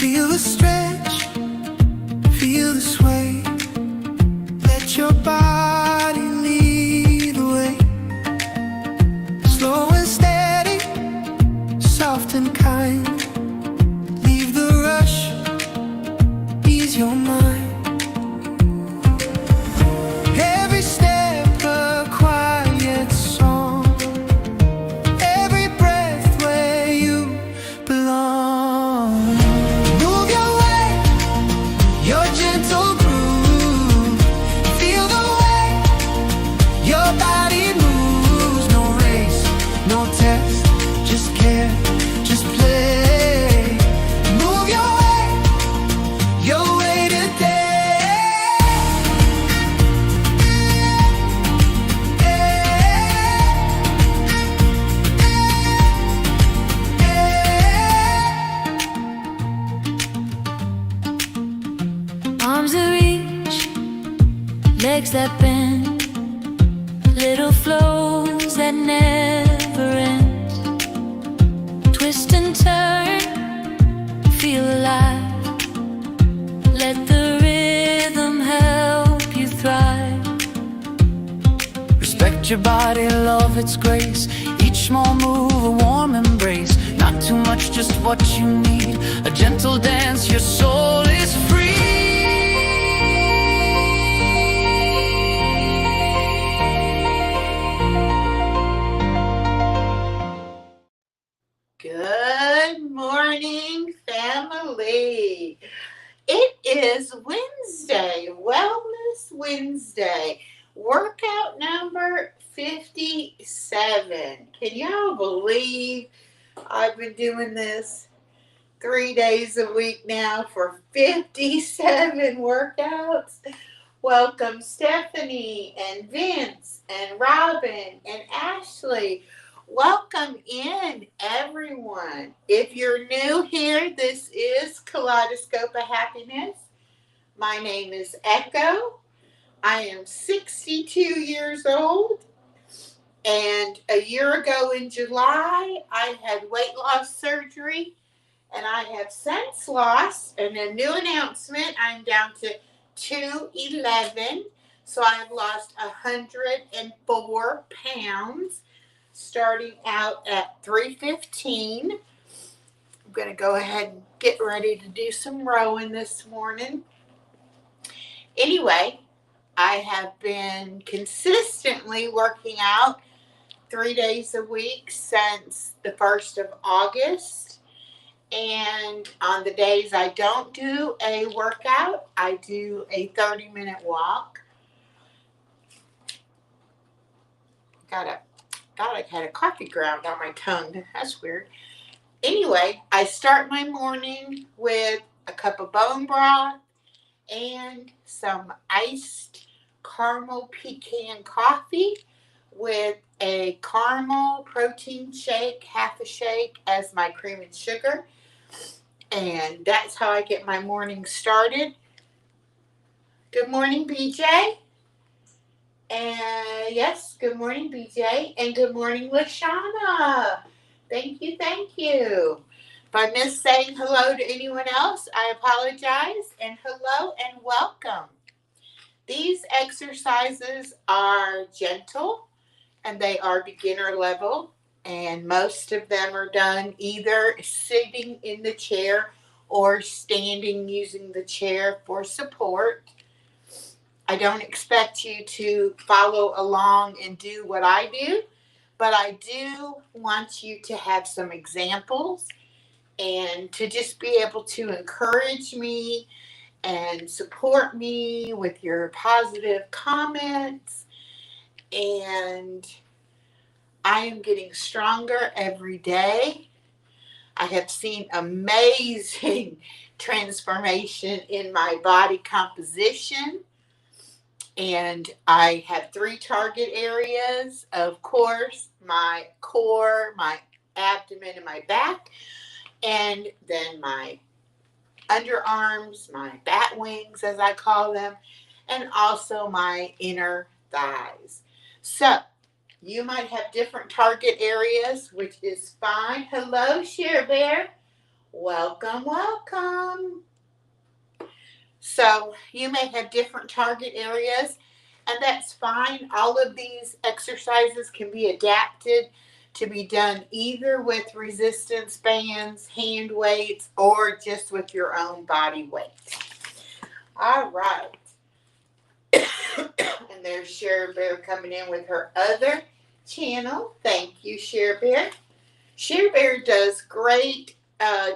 Feel the stretch, feel the sway. Let your body lead the way. Slow and steady, soft and kind. Leave the rush, ease your mind. Every step a quiet song. Every breath where you belong. Move your way, your gentle groove. Feel the way your body moves. No race, no test, just care, just play. Move your way today. Arms that reach, legs that bend, little flows that never end. Twist and turn, feel alive. Let the rhythm help you thrive. Respect your body, love its grace. Each small move, a warm embrace. Not too much, just what you need. A gentle dance, your soul is free. Good morning, family. It is Wednesday, Wellness Wednesday, workout number 57. Can y'all believe I've been doing this 3 days a week now for 57 workouts? Welcome Stephanie and Vince and Robin and Ashley. Welcome in, everyone. If you're new here, this is Kaleidoscope of Happiness. My name is Echo. I am 62 years old, and a year ago in July, I had weight loss surgery, and I have since lost, and a new announcement, I'm down to 211, so I've lost 104 pounds. Starting out at 315. I'm going to go ahead and get ready to do some rowing this morning. Anyway, I have been consistently working out 3 days a week since the 1st of August. And on the days I don't do a workout, I do a 30-minute walk. I had a coffee ground on my tongue. That's weird. Anyway, I start my morning with a cup of bone broth and some iced caramel pecan coffee with a caramel protein shake, half a shake as my cream and sugar. And that's how I get my morning started. Good morning, BJ. And yes, good morning, BJ. And good morning, Lashana. Thank you, thank you. If I missed saying hello to anyone else, I apologize. And hello and welcome. These exercises are gentle and they are beginner level. And most of them are done either sitting in the chair or standing using the chair for support. I don't expect you to follow along and do what I do, but I do want you to have some examples and to just be able to encourage me and support me with your positive comments. And I am getting stronger every day. I have seen amazing transformation in my body composition. And I have 3 target areas, of course, my core, my abdomen, and my back, and then my underarms, my bat wings, as I call them, and also my inner thighs. So you might have different target areas, which is fine. Hello, Share Bear. Welcome, welcome. So you may have different target areas, and that's fine. All of these exercises can be adapted to be done either with resistance bands, hand weights, or just with your own body weight. All right. And there's Share Bear coming in with her other channel. Thank you, Share Bear. Share Bear does great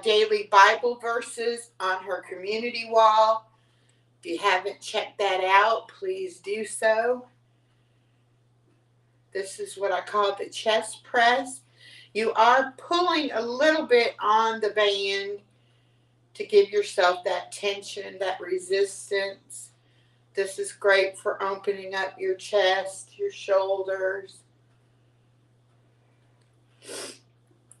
daily Bible verses on her community wall. If you haven't checked that out, please do so. This is what I call the chest press. You are pulling a little bit on the band to give yourself that tension, that resistance. This is great for opening up your chest, your shoulders.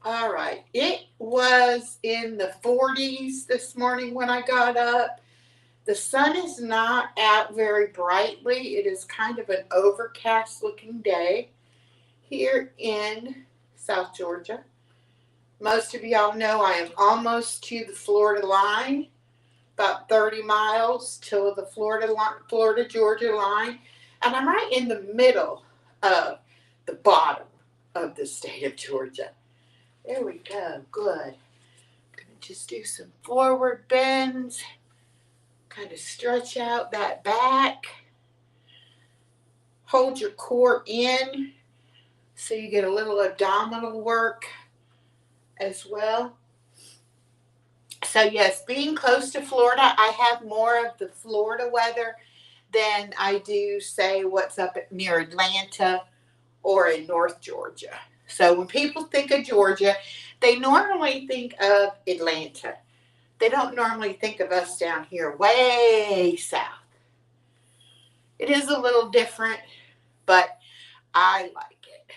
All right. It was in the 40s this morning when I got up. The sun is not out very brightly. It is kind of an overcast looking day here in South Georgia. Most of y'all know I am almost to the Florida line, about 30 miles to the Florida-Georgia line, and I'm right in the middle of the bottom of the state of Georgia. There we go. Good. I'm going to just do some forward bends, kind of stretch out that back. Hold your core in so you get a little abdominal work as well. So yes, being close to Florida, I have more of the Florida weather than I do, say, what's up near Atlanta or in North Georgia. So when people think of Georgia, they normally think of Atlanta. They don't normally think of us down here way south. It is a little different, but I like it.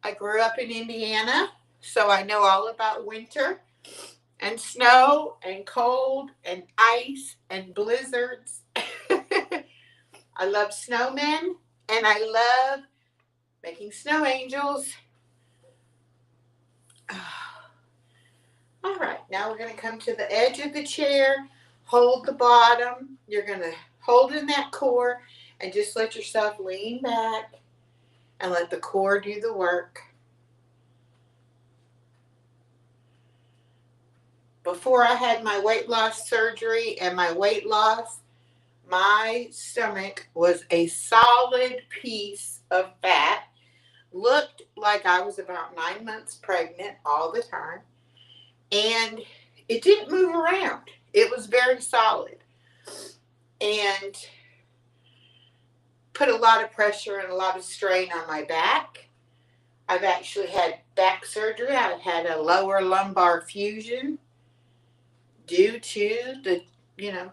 I grew up in Indiana, so I know all about winter and snow and cold and ice and blizzards. I love snowmen, and I love making snow angels. All right, now we're going to come to the edge of the chair, hold the bottom. You're going to hold in that core and just let yourself lean back and let the core do the work. Before I had my weight loss surgery and my weight loss, my stomach was a solid piece of fat. Looked like I was about 9 months pregnant all the time. And it didn't move around. It was very solid. And put a lot of pressure and a lot of strain on my back. I've actually had back surgery. I've had a lower lumbar fusion due to the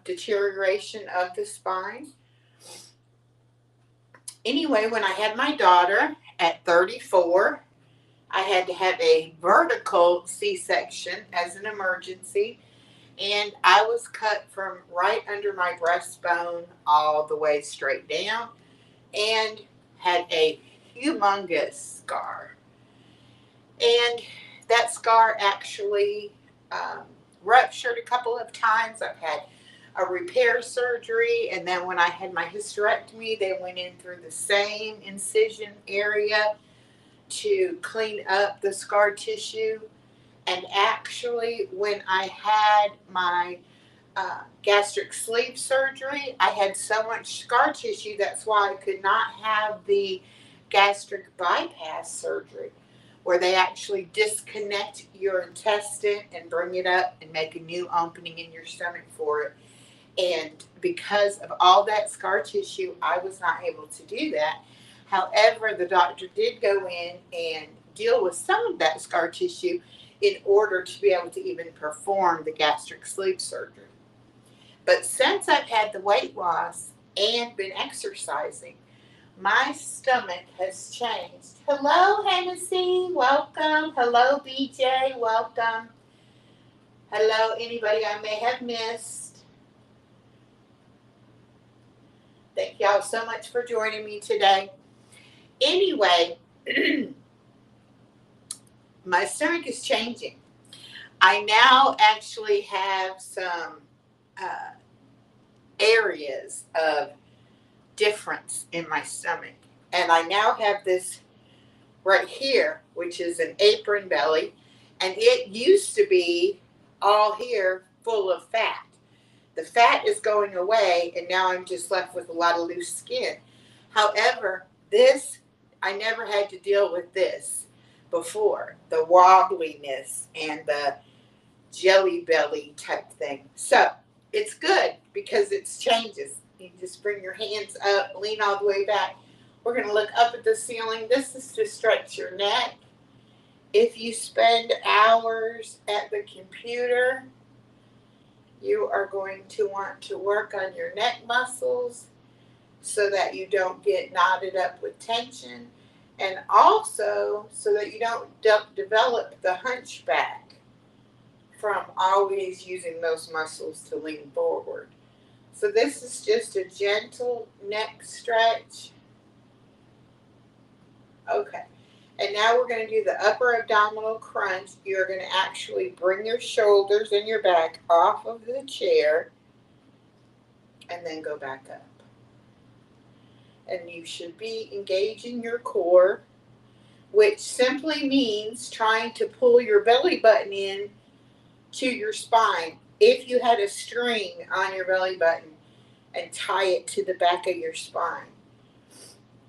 deterioration of the spine. Anyway, when I had my daughter at 34, I had to have a vertical C-section as an emergency, and I was cut from right under my breastbone all the way straight down and had a humongous scar. And that scar actually ruptured a couple of times. I've had a repair surgery, and then when I had my hysterectomy, they went in through the same incision area to clean up the scar tissue. And actually, when I had my gastric sleeve surgery, I had so much scar tissue, that's why I could not have the gastric bypass surgery, where they actually disconnect your intestine and bring it up and make a new opening in your stomach for it. And because of all that scar tissue, I was not able to do that. However, the doctor did go in and deal with some of that scar tissue in order to be able to even perform the gastric sleeve surgery. But since I've had the weight loss and been exercising, my stomach has changed. Hello, Hennessy. Welcome. Hello, BJ. Welcome. Hello, anybody I may have missed. Thank y'all so much for joining me today. Anyway, my stomach is changing. I now actually have some uh, areas of difference in my stomach. And I now have this right here, which is an apron belly. And it used to be all here full of fat. The fat is going away, and now I'm just left with a lot of loose skin. However, this, I never had to deal with this before, the wobbliness and the jelly belly type thing. So it's good because it's changes. You just bring your hands up, lean all the way back. We're going to look up at the ceiling. This is to stretch your neck. If you spend hours at the computer, you are going to want to work on your neck muscles so that you don't get knotted up with tension, and also so that you don't develop the hunchback from always using those muscles to lean forward. So this is just a gentle neck stretch. Okay. And now we're going to do the upper abdominal crunch. You're going to actually bring your shoulders and your back off of the chair and then go back up. And you should be engaging your core, which simply means trying to pull your belly button in to your spine. If you had a string on your belly button and tie it to the back of your spine,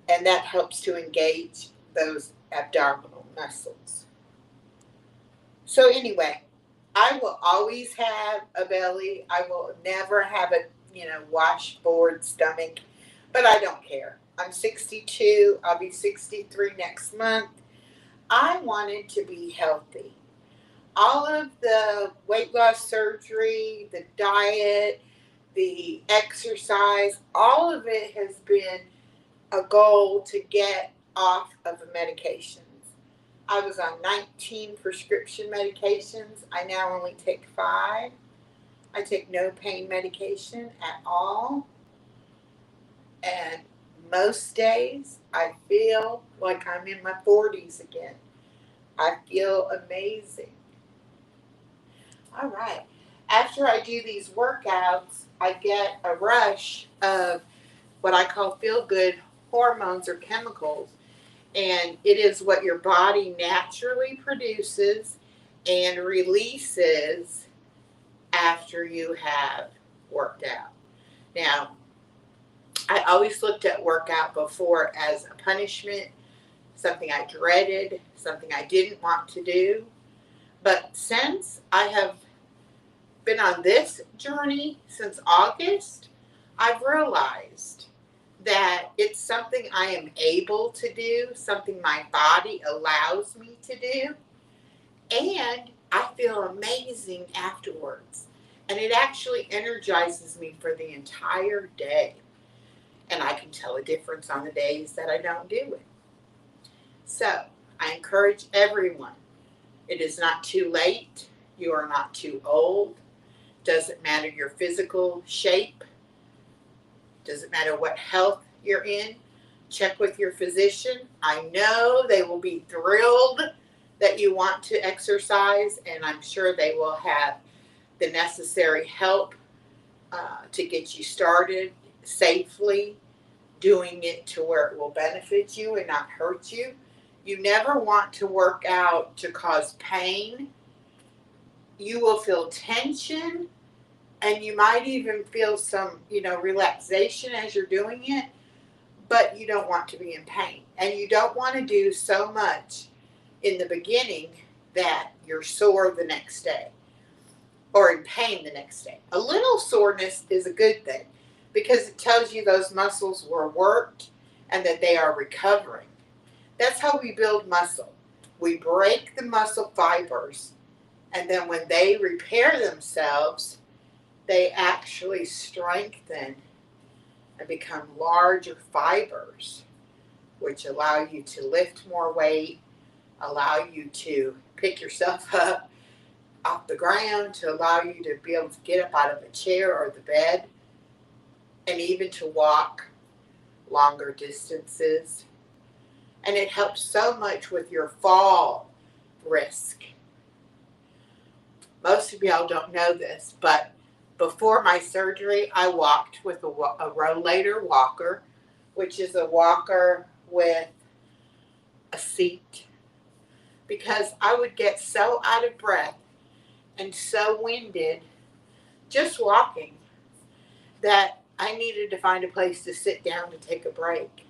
and that helps to engage those abdominal muscles. So anyway, I will always have a belly. I will never have a, washboard stomach, but I don't care. I'm 62. I'll be 63 next month. I wanted to be healthy. All of the weight loss surgery, the diet, the exercise, all of it has been a goal to get off of medications. I was on 19 prescription medications. I now only take 5. I take no pain medication at all. And most days I feel like I'm in my 40s again. I feel amazing. All right. After I do these workouts, I get a rush of what I call feel-good hormones or chemicals. And it is what your body naturally produces and releases after you have worked out. Now, I always looked at workout before as a punishment, something I dreaded, something I didn't want to do. But since I have been on this journey since August, I've realized that it's something I am able to do, something my body allows me to do, and I feel amazing afterwards. And it actually energizes me for the entire day. And I can tell a difference on the days that I don't do it. So I encourage everyone. It is not too late. You are not too old. Doesn't matter your physical shape. Doesn't matter what health you're in. Check with your physician. I know they will be thrilled that you want to exercise, and I'm sure they will have the necessary help to get you started safely, doing it to where it will benefit you and not hurt you. You never want to work out to cause pain. You will feel tension, and you might even feel some, relaxation as you're doing it, but you don't want to be in pain. And you don't want to do so much in the beginning that you're sore the next day or in pain the next day. A little soreness is a good thing because it tells you those muscles were worked and that they are recovering. That's how we build muscle. We break the muscle fibers, and then when they repair themselves, they actually strengthen and become larger fibers, which allow you to lift more weight, allow you to pick yourself up off the ground, to allow you to be able to get up out of the chair or the bed, and even to walk longer distances. And it helps so much with your fall risk. Most of y'all don't know this, but before my surgery, I walked with a rollator walker, which is a walker with a seat, because I would get so out of breath and so winded just walking that I needed to find a place to sit down to take a break.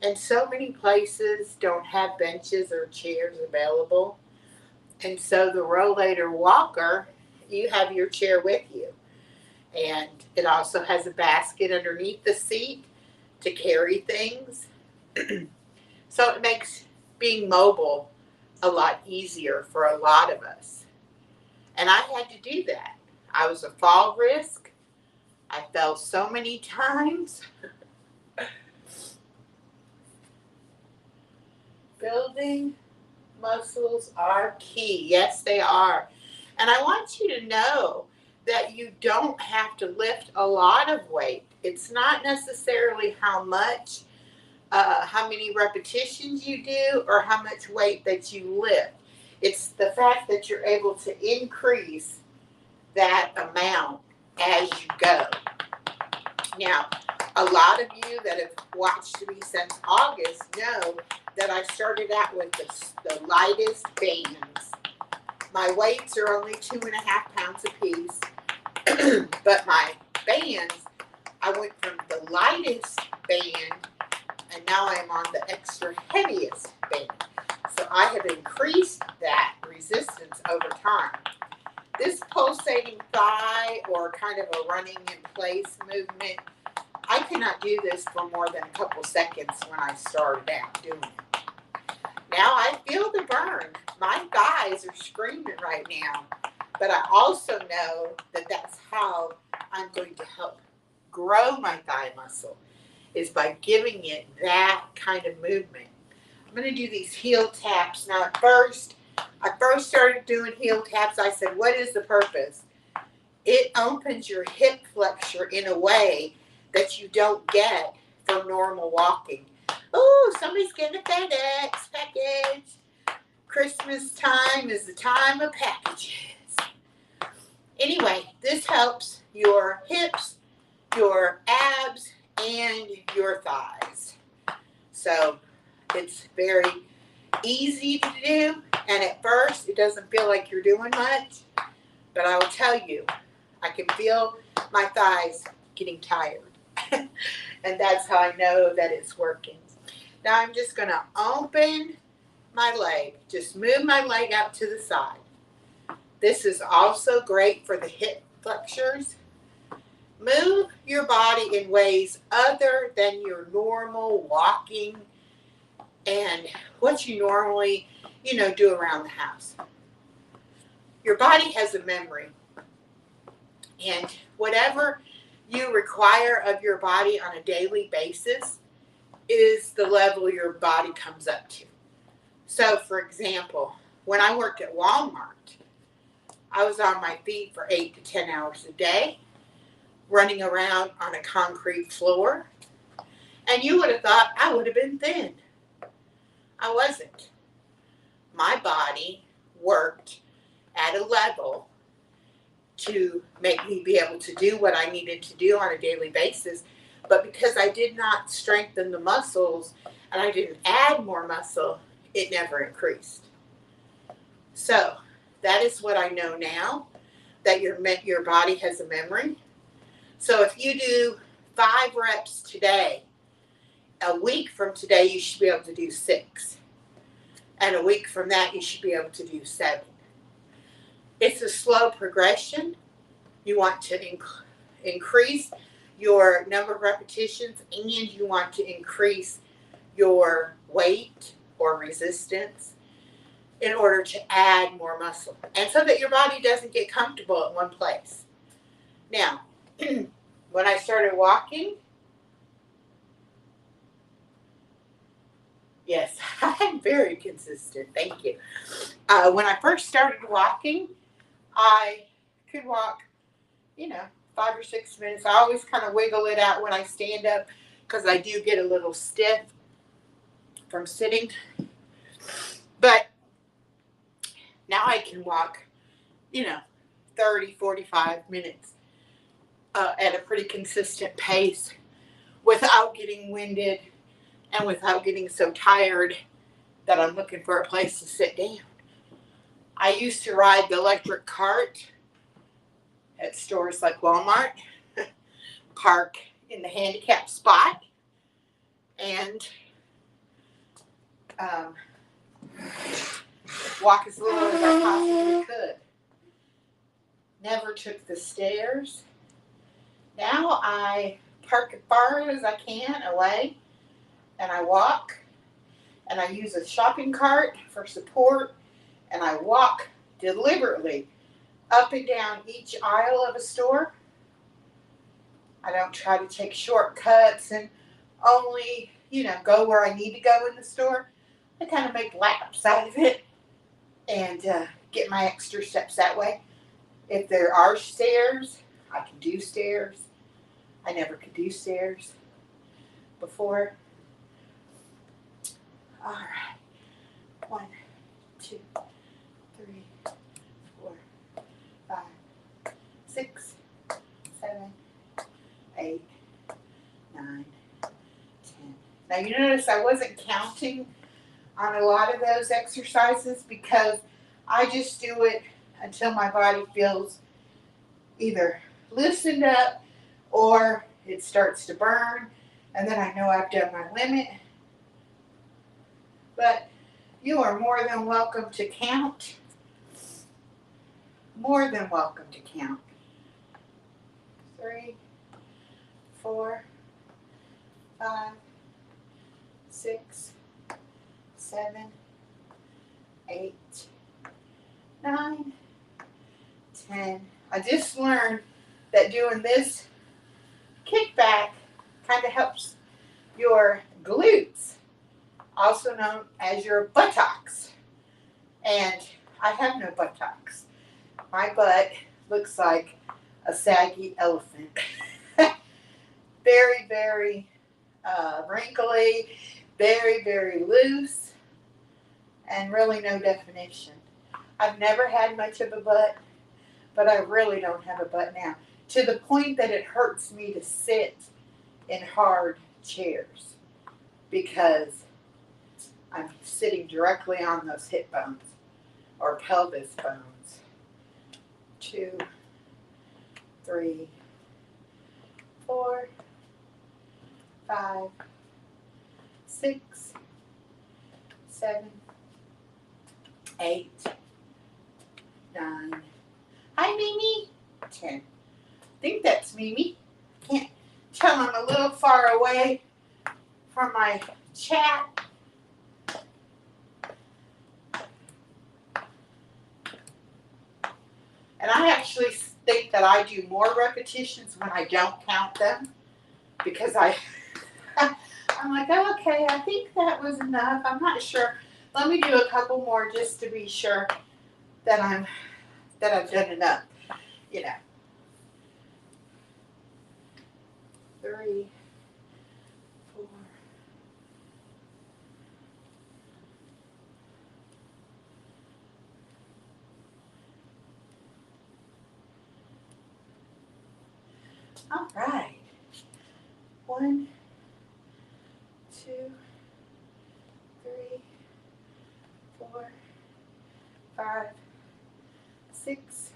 And so many places don't have benches or chairs available. And so the rollator walker, you have your chair with you. And it also has a basket underneath the seat to carry things. So it makes being mobile a lot easier for a lot of us. And I had to do that. I was a fall risk. I fell so many times. Building muscles are key. Yes, they are. And I want you to know that you don't have to lift a lot of weight. It's not necessarily how much, how many repetitions you do or how much weight that you lift. It's the fact that you're able to increase that amount as you go. Now, a lot of you that have watched me since August know that I started out with the lightest bands. My weights are only 2.5 pounds a piece, but my bands, I went from the lightest band and now I'm on the extra heaviest band. So I have increased that resistance over time. This pulsating thigh or kind of a running in place movement, I cannot do this for more than a couple seconds when I started out doing it. Now I feel the burn. My thighs are screaming right now, but I also know that that's how I'm going to help grow my thigh muscle, is by giving it that kind of movement. I'm going to do these heel taps. Now I first started doing heel taps, I said, what is the purpose? It opens your hip flexor in a way that you don't get from normal walking. Oh, somebody's getting a FedEx package. Christmas time is the time of packages. Anyway, this helps your hips, your abs, and your thighs. So it's very easy to do, and at first it doesn't feel like you're doing much, but I will tell you, I can feel my thighs getting tired. And that's how I know that it's working. Now I'm just going to open my leg. Just move my leg out to the side. This is also great for the hip flexors. Move your body in ways other than your normal walking and what you normally, do around the house. Your body has a memory. And whatever you require of your body on a daily basis is the level your body comes up to. So, for example, when I worked at Walmart, I was on my feet for 8 to 10 hours a day, running around on a concrete floor. And you would have thought I would have been thin. I wasn't. My body worked at a level to make me be able to do what I needed to do on a daily basis. But because I did not strengthen the muscles and I didn't add more muscle, it never increased. So that is what I know now, that your body has a memory. So if you do 5 reps today, a week from today you should be able to do 6. And a week from that you should be able to do 7. It's a slow progression. You want to increase your number of repetitions, and you want to increase your weight or resistance in order to add more muscle, and so that your body doesn't get comfortable at one place. Now, when I started walking, yes, I'm very consistent. Thank you. When I first started walking, I could walk, 5 or 6 minutes. I always kind of wiggle it out when I stand up because I do get a little stiff from sitting. But now I can walk, 30, 45 minutes at a pretty consistent pace without getting winded and without getting so tired that I'm looking for a place to sit down. I used to ride the electric cart at stores like Walmart, park in the handicap spot, and walk as little as I possibly could. Never took the stairs. Now I park as far as I can away, and I walk, and I use a shopping cart for support, and I walk deliberately up and down each aisle of a store. I don't try to take shortcuts and only, go where I need to go in the store. I kind of make laps out of it and get my extra steps that way. If there are stairs, I can do stairs. I never could do stairs before. All right. 1, 2, 3, 4, 5, 6, 7, 8, 9, 10. Now you notice I wasn't counting on a lot of those exercises because I just do it until my body feels either loosened up or it starts to burn, and then I know I've done my limit. But you are more than welcome to count. More than welcome to count. 3, 4, 5, 6, 7, 8, 9, 10. I just learned that doing this kickback kind of helps your glutes, also known as your buttocks. And I have no buttocks. My butt looks like a saggy elephant. Very, very wrinkly, very, very loose, and really no definition. I've never had much of a butt, but I really don't have a butt now, to the point that it hurts me to sit in hard chairs because I'm sitting directly on those hip bones or pelvis bones. 2, 3, 4, 5, 6, 7, 8, 9. Hi, Mimi. 10. I think that's Mimi. Can't tell, I'm a little far away from my chat. And I actually think that I do more repetitions when I don't count them because I'm like, oh, okay, I think that was enough. I'm not sure. Let me do a couple more just to be sure that I've done enough. 3, 4. All right. 1, 2, 3, 4, 5, 6,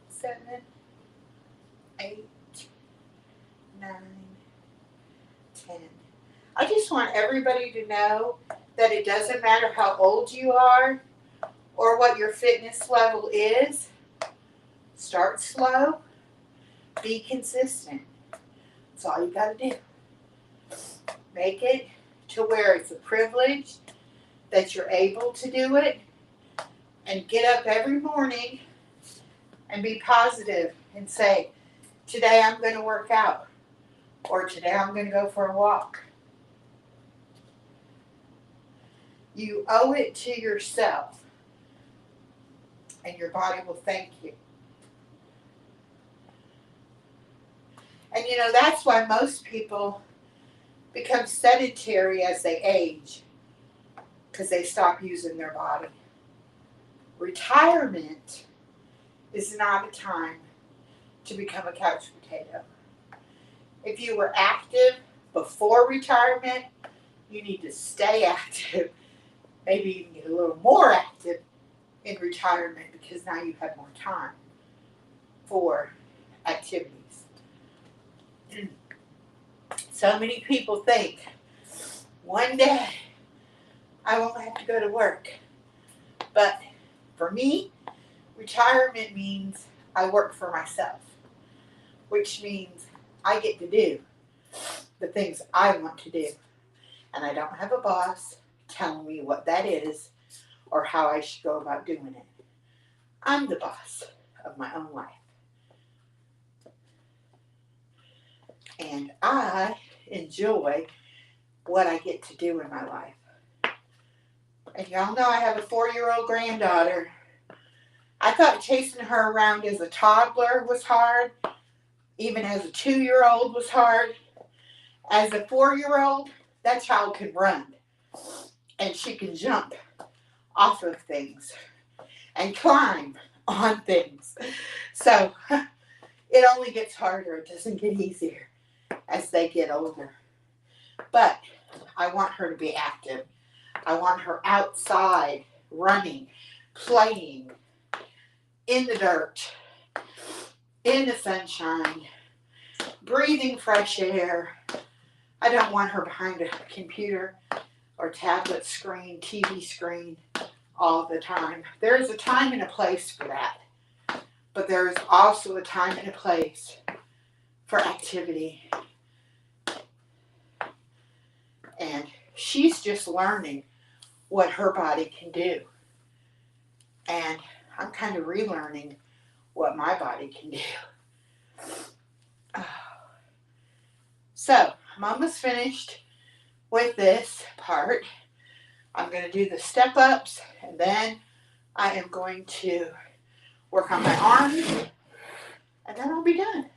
7, 8, 9, 10. I just want everybody to know that it doesn't matter how old you are or what your fitness level is. Start slow. Be consistent. That's all you got to do. Make it to where it's a privilege that you're able to do it, and get up every morning and be positive and say, today I'm going to work out, or today I'm going to go for a walk. You owe it to yourself, and your body will thank you. And that's why most people become sedentary as they age, because they stop using their body. Retirement is not a time to become a couch potato. If you were active before retirement, you need to stay active. Maybe even get a little more active in retirement because now you have more time for activities. So many people think, one day I won't have to go to work. But for me, retirement means I work for myself, which means I get to do the things I want to do. And I don't have a boss telling me what that is or how I should go about doing it. I'm the boss of my own life. And I enjoy what I get to do in my life. And y'all know I have a 4-year-old granddaughter. I thought chasing her around as a toddler was hard. Even as a 2-year-old was hard. As a 4-year-old, that child can run. And she can jump off of things. And climb on things. So it only gets harder. It doesn't get easier as they get older. But I want her to be active. I want her outside, running, playing, in the dirt, in the sunshine, breathing fresh air. I don't want her behind a computer or tablet screen, TV screen all the time. There is a time and a place for that. But there is also a time and a place for activity. And she's just learning what her body can do. And I'm kind of relearning what my body can do. So, I'm almost finished with this part. I'm going to do the step ups, and then I am going to work on my arms, and then I'll be done.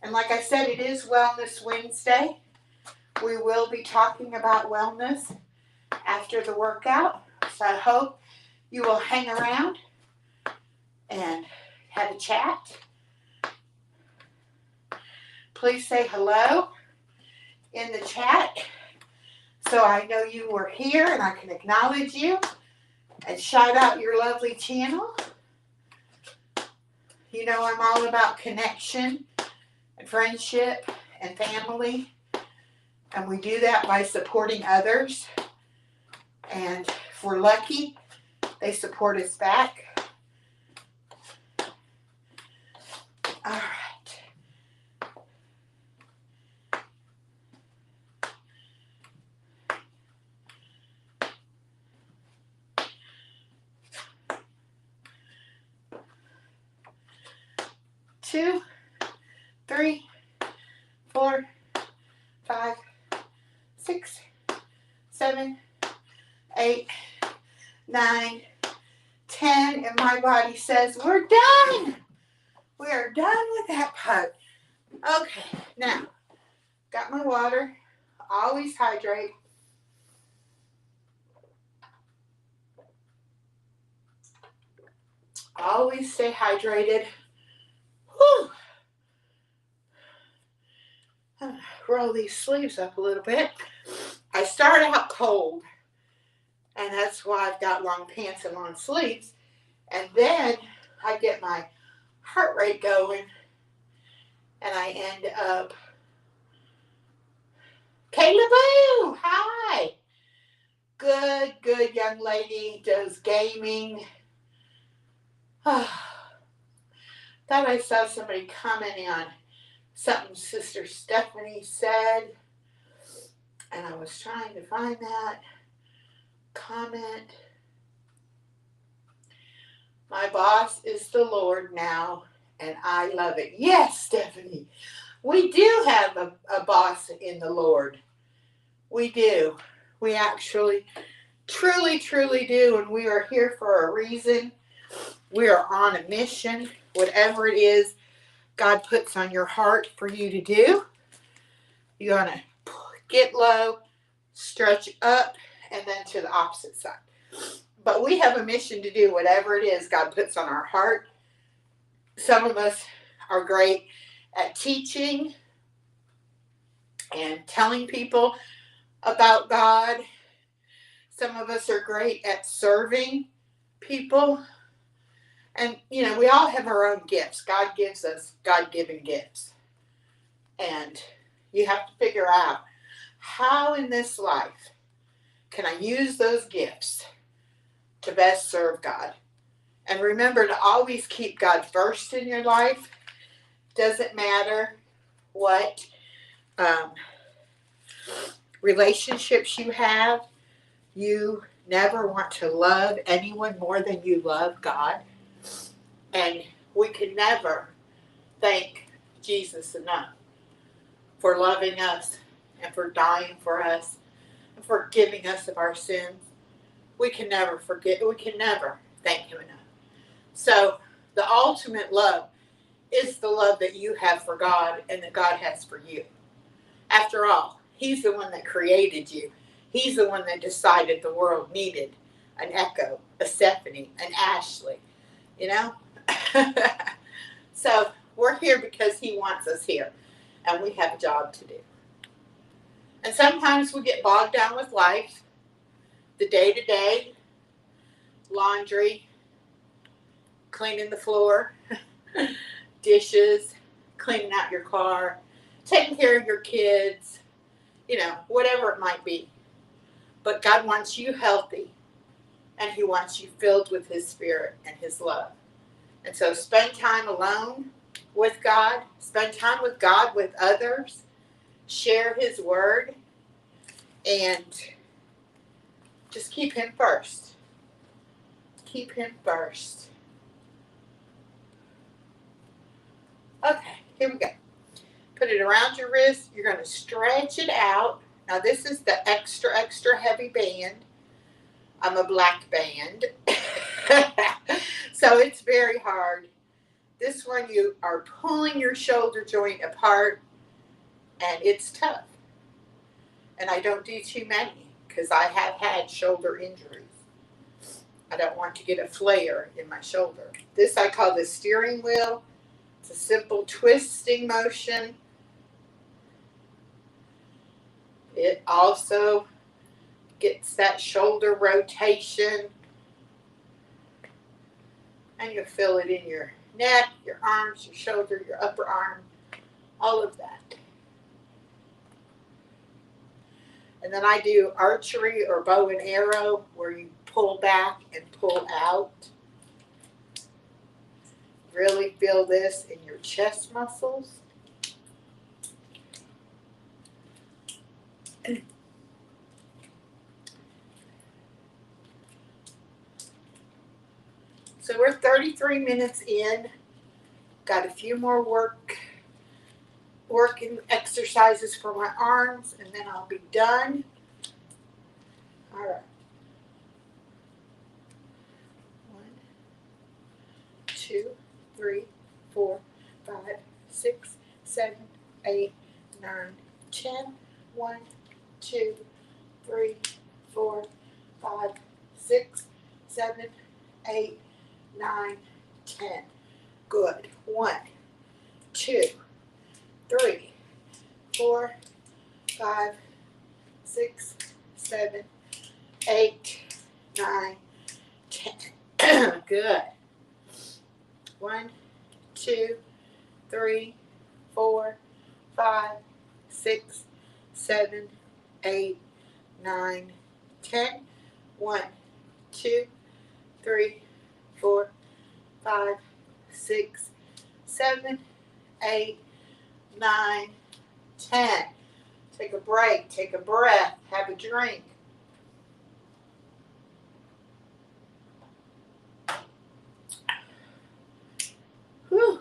And like I said, it is Wellness Wednesday. We will be talking about wellness after the workout. So I hope you will hang around and have a chat. Please say hello in the chat so I know you were here and I can acknowledge you and shout out your lovely channel. You know I'm all about connection and friendship and family. And we do that by supporting others. And if we're lucky, they support us back. All right. Two, 3, 4, 5, 6, 7, 8, 9, 10, and my body says, we're done. We are done with that part. Okay, now, got my water. Always hydrate. Always stay hydrated. Whew. Roll these sleeves up a little bit. I start out cold, and that's why I've got long pants and long sleeves. And then I get my heart rate going, and I end up, Kayla Boo, hi. Good young lady, does gaming. Thought I saw somebody commenting on something Sister Stephanie said, and I was trying to find that comment. My boss is the Lord now, and I love it. Yes, Stephanie, we do have a boss in the Lord. We do. We actually truly do, and we are here for a reason. We are on a mission, whatever it is God puts on your heart for you to do. You're going to get low, stretch up, and then to the opposite side. But we have a mission to do whatever it is God puts on our heart. Some of us are great at teaching and telling people about God. Some of us are great at serving people. And, we all have our own gifts. God gives us God-given gifts. And you have to figure out, how in this life can I use those gifts to best serve God? And remember to always keep God first in your life. Doesn't matter what relationships you have. You never want to love anyone more than you love God. And we can never thank Jesus enough for loving us and for dying for us and for forgiving us of our sins. We can never thank him enough. So the ultimate love is the love that you have for God and that God has for you. After all, he's the one that created you. He's the one that decided the world needed an Echo, a Stephanie, an Ashley, So we're here because he wants us here, and we have a job to do. And sometimes we get bogged down with life, the day-to-day, laundry, cleaning the floor, dishes, cleaning out your car, taking care of your kids, whatever it might be. But God wants you healthy, and he wants you filled with his Spirit and his love. And so spend time alone with God. Spend time with God with others. Share his word. And just keep him first. Keep him first. Okay, here we go. Put it around your wrist. You're going to stretch it out. Now this is the extra, extra heavy band. I'm a black band. So it's very hard. This one you are pulling your shoulder joint apart, and it's tough. And I don't do too many because I have had shoulder injuries. I don't want to get a flare in my shoulder. This I call the steering wheel. It's a simple twisting motion. It also gets that shoulder rotation. And you'll feel it in your neck, your arms, your shoulder, your upper arm, all of that. And then I do archery or bow and arrow, where you pull back and pull out. Really feel this in your chest muscles. So we're 33 minutes in. Got a few more working exercises for my arms, and then I'll be done. All right. 1, 2, 3, 4, 5, 6, 7, 8, 9, 10. 1, 2, 3, 4, 5, 6, 7, 8, 9, 10. Good. 1, 2, 3, 4, 5, 6, 7, 8, 9, 10. Good. 1, 2, 3, 4, 5, 6, 7, 8, 9, 10. 1, 2, 3, 4, 5, 6, 7, 8, 9, 10. Take a break, take a breath, have a drink. Whew.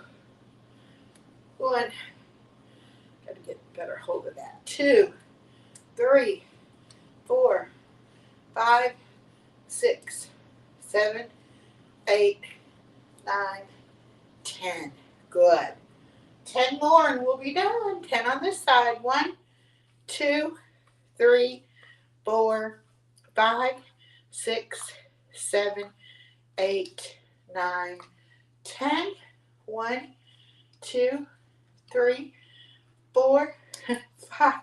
1, got to get a better hold of that. 2, 3, 4, 5, 6, 7, 8, 9, 10. Good. 10 more and we'll be done. 10 on this side. 1, 2, 3, 4, 5, 6, 7, 8, 9, 10. 1, 2, 3, 4, 5,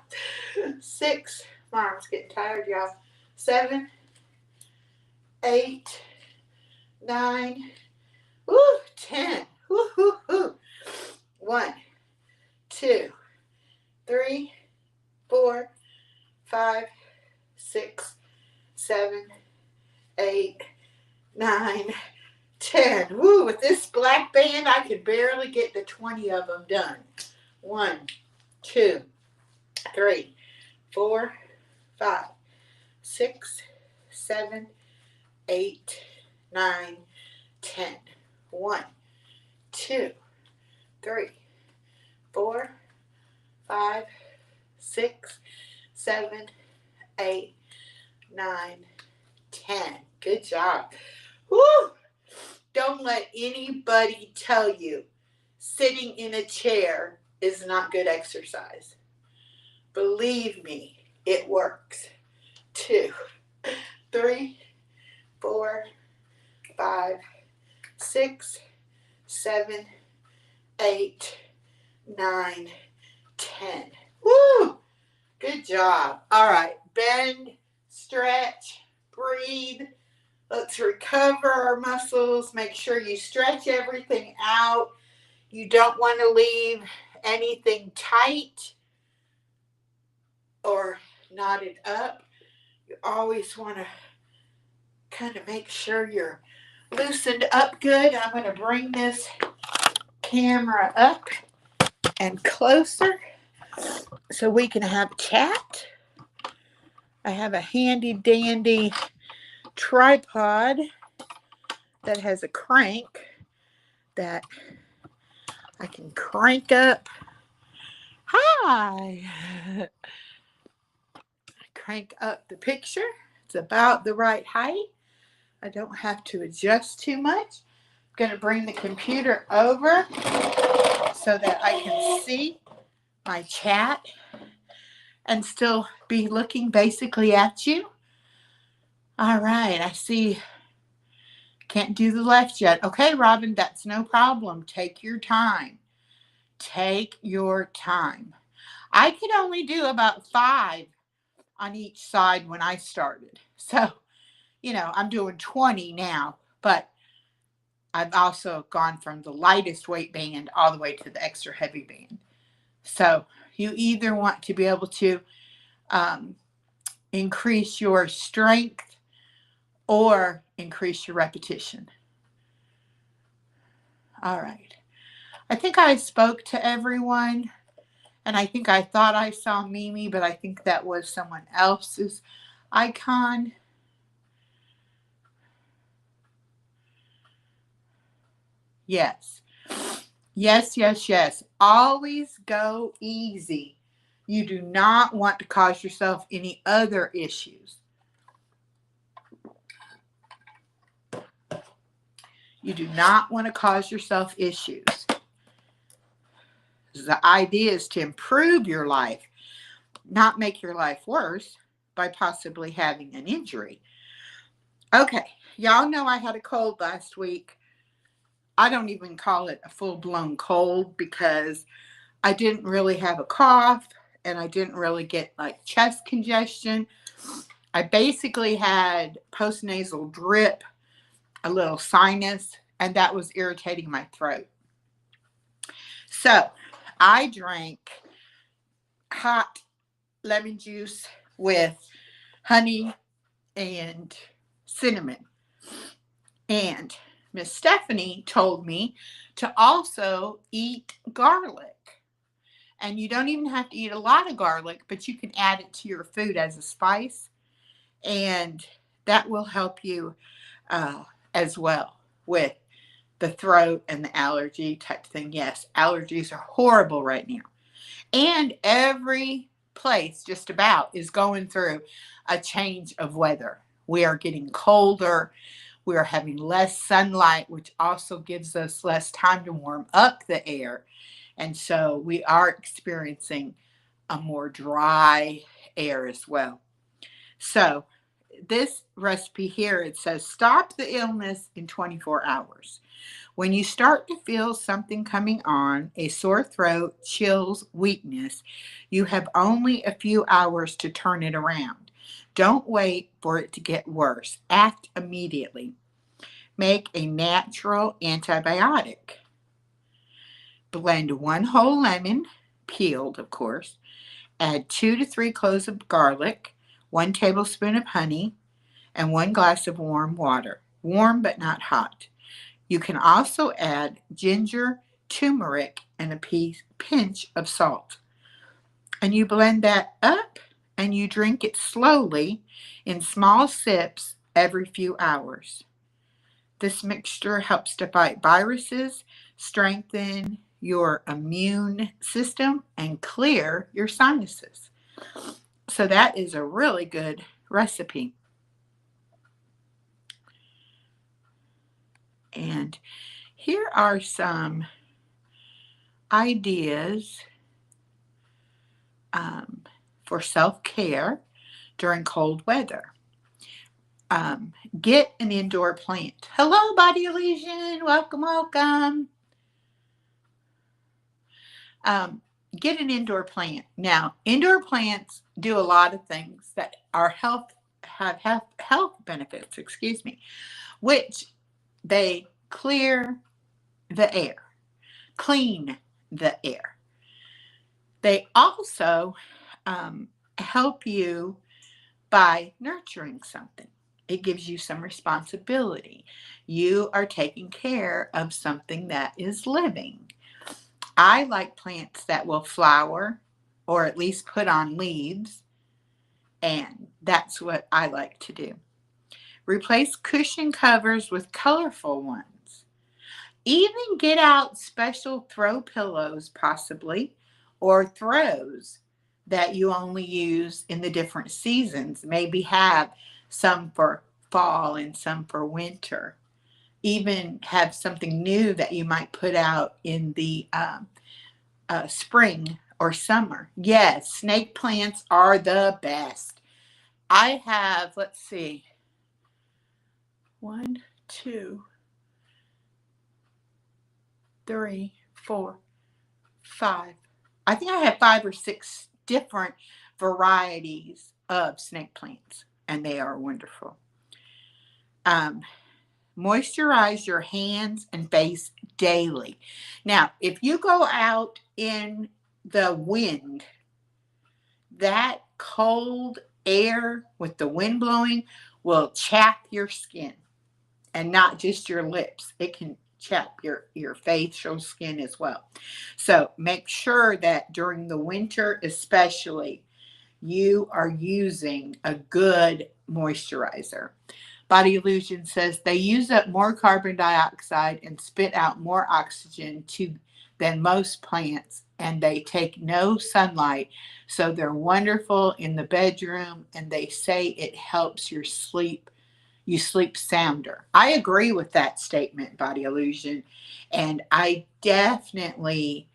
6. My arm's getting tired, y'all. 7, 8, 9, woo, 10. Woo, woo, woo. 1, 2, 3, 4, 5, 6, 7, 8, 9, 10. Woo, with this black band, I could barely get the 20 of them done. 1, 2, 3, 4, 5, 6, 7, 8, 9, 10. 1, 2, 3, 4, 5, 6, 7, 8, 9, 10. Good job. Woo! Don't let anybody tell you sitting in a chair is not good exercise. Believe me, it works. 2, 3, 4, 5, 6, 7, 8, 9, 10. Woo! Good job. All right. Bend, stretch, breathe. Let's recover our muscles. Make sure you stretch everything out. You don't want to leave anything tight or knotted up. You always want to kind of make sure you're loosened up good. I'm going to bring this camera up and closer so we can have a chat. I have a handy dandy tripod that has a crank that I can crank up. Hi! Crank up the picture. It's about the right height. I don't have to adjust too much. I'm going to bring the computer over so that I can see my chat and still be looking basically at you. All right, I see. Can't do the left yet. Okay, Robin, that's no problem. Take your time. Take your time. I could only do about 5 on each side when I started. So, I'm doing 20 now, but I've also gone from the lightest weight band all the way to the extra heavy band. So you either want to be able to increase your strength or increase your repetition. All right. I think I spoke to everyone, and I think I thought I saw Mimi, but I think that was someone else's icon. Yes. Yes, yes, yes. Always go easy. You do not want to cause yourself any other issues. You do not want to cause yourself issues. The idea is to improve your life, not make your life worse by possibly having an injury. Okay, y'all know I had a cold last week. I don't even call it a full-blown cold because I didn't really have a cough and I didn't really get like chest congestion. I basically had postnasal drip, a little sinus, and that was irritating my throat. So I drank hot lemon juice with honey and cinnamon. And Miss Stephanie told me to also eat garlic. And you don't even have to eat a lot of garlic, but you can add it to your food as a spice. And that will help you as well with the throat and the allergy type thing. Yes, allergies are horrible right now. And every place just about is going through a change of weather. We are getting colder. We are having less sunlight, which also gives us less time to warm up the air. And so we are experiencing a more dry air as well. So this recipe here, it says stop the illness in 24 hours. When you start to feel something coming on, a sore throat, chills, weakness, you have only a few hours to turn it around. Don't wait for it to get worse. Act immediately. Make a natural antibiotic. Blend 1 whole lemon, peeled of course. Add 2 to 3 cloves of garlic, 1 tablespoon of honey, and 1 glass of warm water. Warm but not hot. You can also add ginger, turmeric, and a pinch of salt. And you blend that up and you drink it slowly in small sips every few hours. This mixture helps to fight viruses, strengthen your immune system, and clear your sinuses. So that is a really good recipe. And here are some ideas for self-care during cold weather. Get an indoor plant. Hello, Body Illusion. Welcome, welcome. Get an indoor plant. Now, indoor plants do a lot of things that are health benefits, which they clear the air, clean the air. They also help you by nurturing something. It gives you some responsibility. You are taking care of something that is living. I like plants that will flower or at least put on leaves, and that's what I like to do. Replace cushion covers with colorful ones. Even get out special throw pillows, possibly, or throws that you only use in the different seasons. Maybe have some for fall and some for winter. Even have something new that you might put out in the spring or summer. Yes, snake plants are the best. I have, let's see, 1, 2, 3, 4, 5. I think I have 5 or 6 different varieties of snake plants, and they are wonderful. Moisturize your hands and face daily. Now, if you go out in the wind, that cold air with the wind blowing will chap your skin, and not just your lips. It can chap your facial skin as well. So make sure that during the winter especially, you are using a good moisturizer. Body Illusion says they use up more carbon dioxide and spit out more oxygen than most plants, and they take no sunlight, so they're wonderful in the bedroom, and they say it helps your sleep. You sleep sounder. I agree with that statement, Body Illusion, and I definitely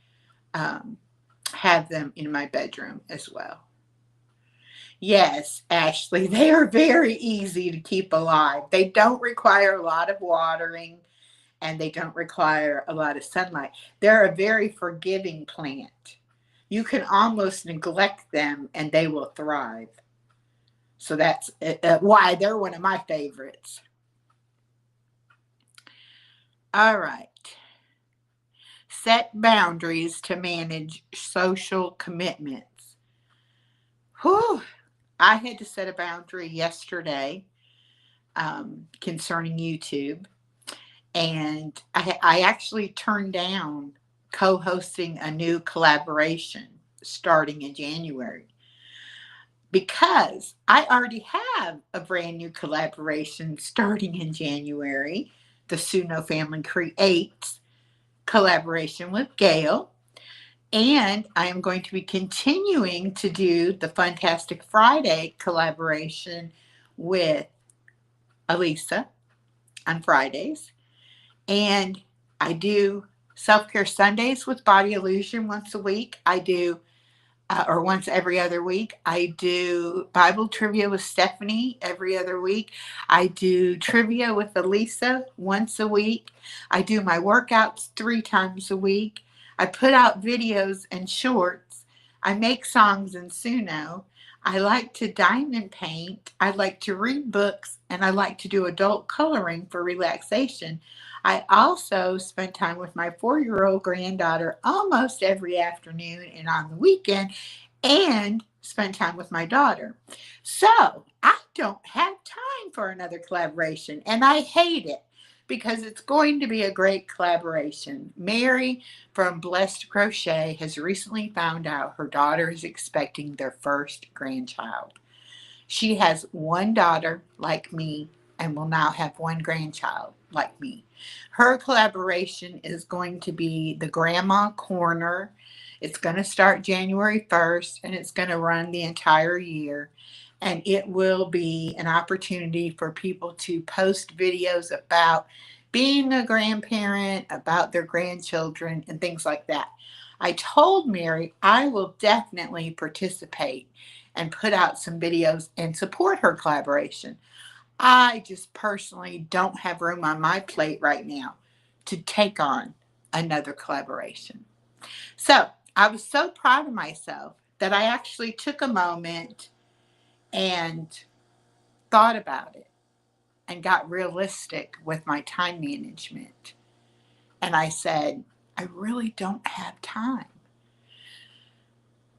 have them in my bedroom as well. Yes, Ashley, they are very easy to keep alive. They don't require a lot of watering, and they don't require a lot of sunlight. They're a very forgiving plant. You can almost neglect them and they will thrive. So that's why they're one of my favorites. All right. Set boundaries to manage social commitments. Whew. I had to set a boundary yesterday concerning YouTube. And I actually turned down co-hosting a new collaboration starting in January, because I already have a brand new collaboration starting in January, the SUNO Family Creates collaboration with Gail. And I am going to be continuing to do the Fantastic Friday collaboration with Elisa on Fridays. And I do Self-Care Sundays with Body Illusion once a week. I do or once every other week. I do Bible trivia with Stephanie every other week. I do trivia with Elisa once a week. I do my workouts 3 times a week. I put out videos and shorts. I make songs in SUNO. I like to diamond paint. I like to read books, and I like to do adult coloring for relaxation. I also spend time with my 4-year-old granddaughter almost every afternoon and on the weekend, and spend time with my daughter. So I don't have time for another collaboration, and I hate it because it's going to be a great collaboration. Mary from Blessed Crochet has recently found out her daughter is expecting their first grandchild. She has one daughter like me and will now have one grandchild like me. Her collaboration is going to be the Grandma Corner. It's going to start January 1st and it's going to run the entire year. And it will be an opportunity for people to post videos about being a grandparent, about their grandchildren, and things like that. I told Mary I will definitely participate and put out some videos and support her collaboration. I just personally don't have room on my plate right now to take on another collaboration. So I was so proud of myself that I actually took a moment and thought about it and got realistic with my time management. And I said, I really don't have time.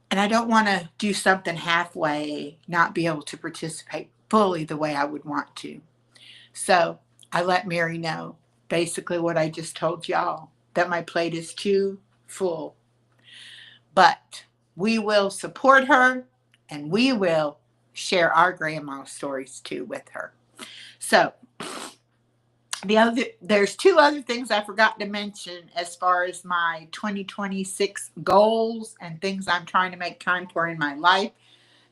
And I don't want to do something halfway, not be able to participate fully the way I would want to. So I let Mary know basically what I just told y'all, that my plate is too full. But we will support her and we will share our grandma stories too with her. So there's 2 other things I forgot to mention as far as my 2026 goals and things I'm trying to make time for in my life.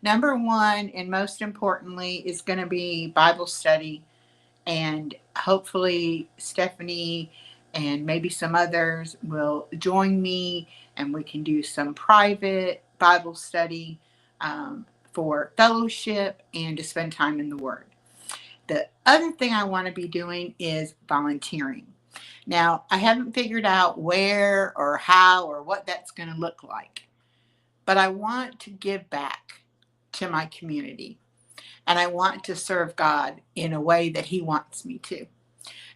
Number 1, and most importantly, is going to be Bible study, and hopefully Stephanie and maybe some others will join me and we can do some private Bible study for fellowship and to spend time in the Word. The other thing I want to be doing is volunteering. Now, I haven't figured out where or how or what that's going to look like, but I want to give back to my community and I want to serve God in a way that He wants me to.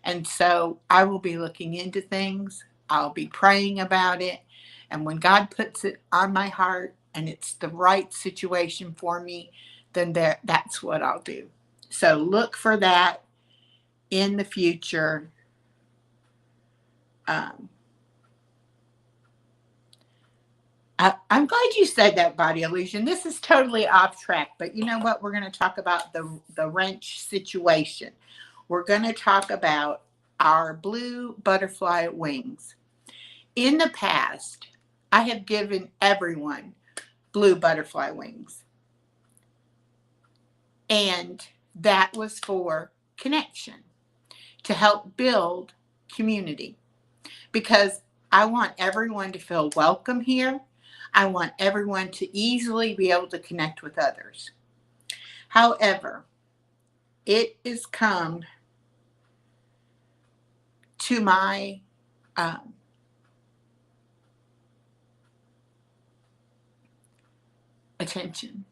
And so I will be looking into things, I'll be praying about it, and when God puts it on my heart and it's the right situation for me, then that's what I'll do. So look for that in the future. I'm glad you said that, Body Illusion. This is totally off track, but you know what? We're going to talk about the wrench situation. We're going to talk about our blue butterfly wings. In the past, I have given everyone blue butterfly wings. And that was for connection, to help build community. Because I want everyone to feel welcome here. I want everyone to easily be able to connect with others. However, it has come to my attention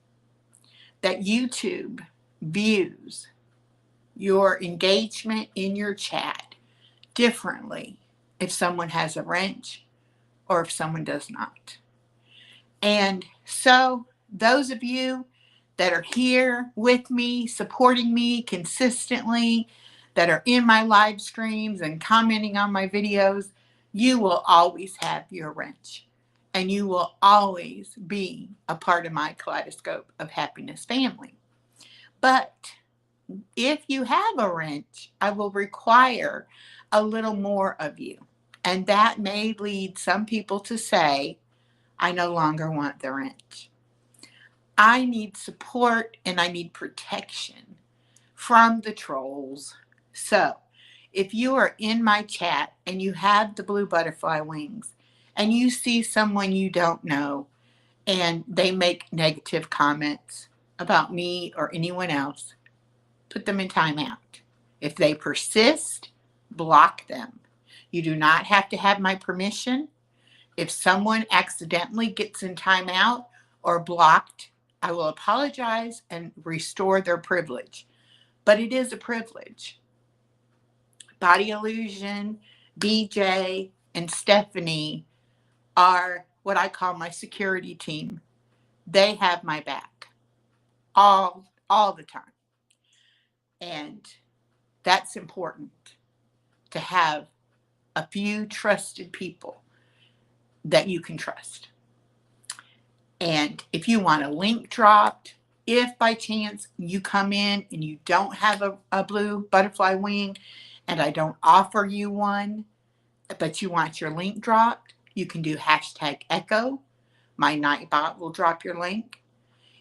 that YouTube views your engagement in your chat differently if someone has a wrench or if someone does not. And so those of you that are here with me, supporting me consistently, that are in my live streams and commenting on my videos, you will always have your wrench. And you will always be a part of my kaleidoscope of happiness family. But if you have a wrench, I will require a little more of you. And that may lead some people to say, I no longer want the wrench. I need support and I need protection from the trolls. So, if you are in my chat and you have the blue butterfly wings and you see someone you don't know and they make negative comments about me or anyone else, put them in timeout. If they persist, block them. You do not have to have my permission. If someone accidentally gets in timeout or blocked, I will apologize and restore their privilege. But it is a privilege. Body Illusion, BJ, and Stephanie are what I call my security team. They have my back all the time. And that's important, to have a few trusted people that you can trust. And if you want a link dropped, if by chance you come in and you don't have a blue butterfly wing and I don't offer you one, but you want your link dropped, you can do #echo. My Nightbot will drop your link.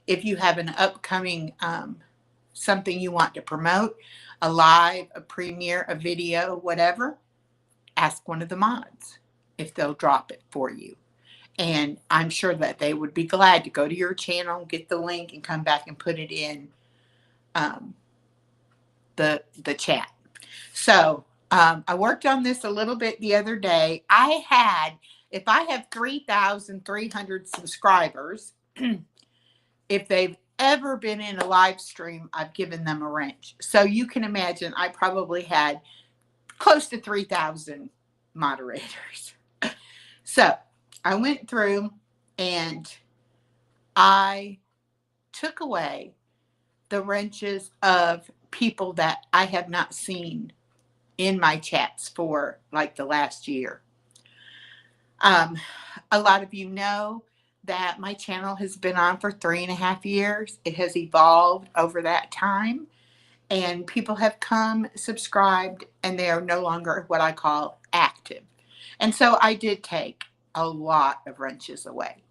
If you have an upcoming something you want to promote, a live, a premiere, a video, whatever, ask one of the mods if they'll drop it for you. And I'm sure that they would be glad to go to your channel, get the link, and come back and put it in the chat. So I worked on this a little bit the other day. If I have 3,300 subscribers, if they've ever been in a live stream, I've given them a wrench. So you can imagine I probably had close to 3,000 moderators. So I went through and I took away the wrenches of people that I have not seen in my chats for like the last year. A lot of you know that my channel has been on for 3.5 years. It has evolved over that time, and people have come, subscribed, and they are no longer what I call active. And so I did take a lot of wrenches away.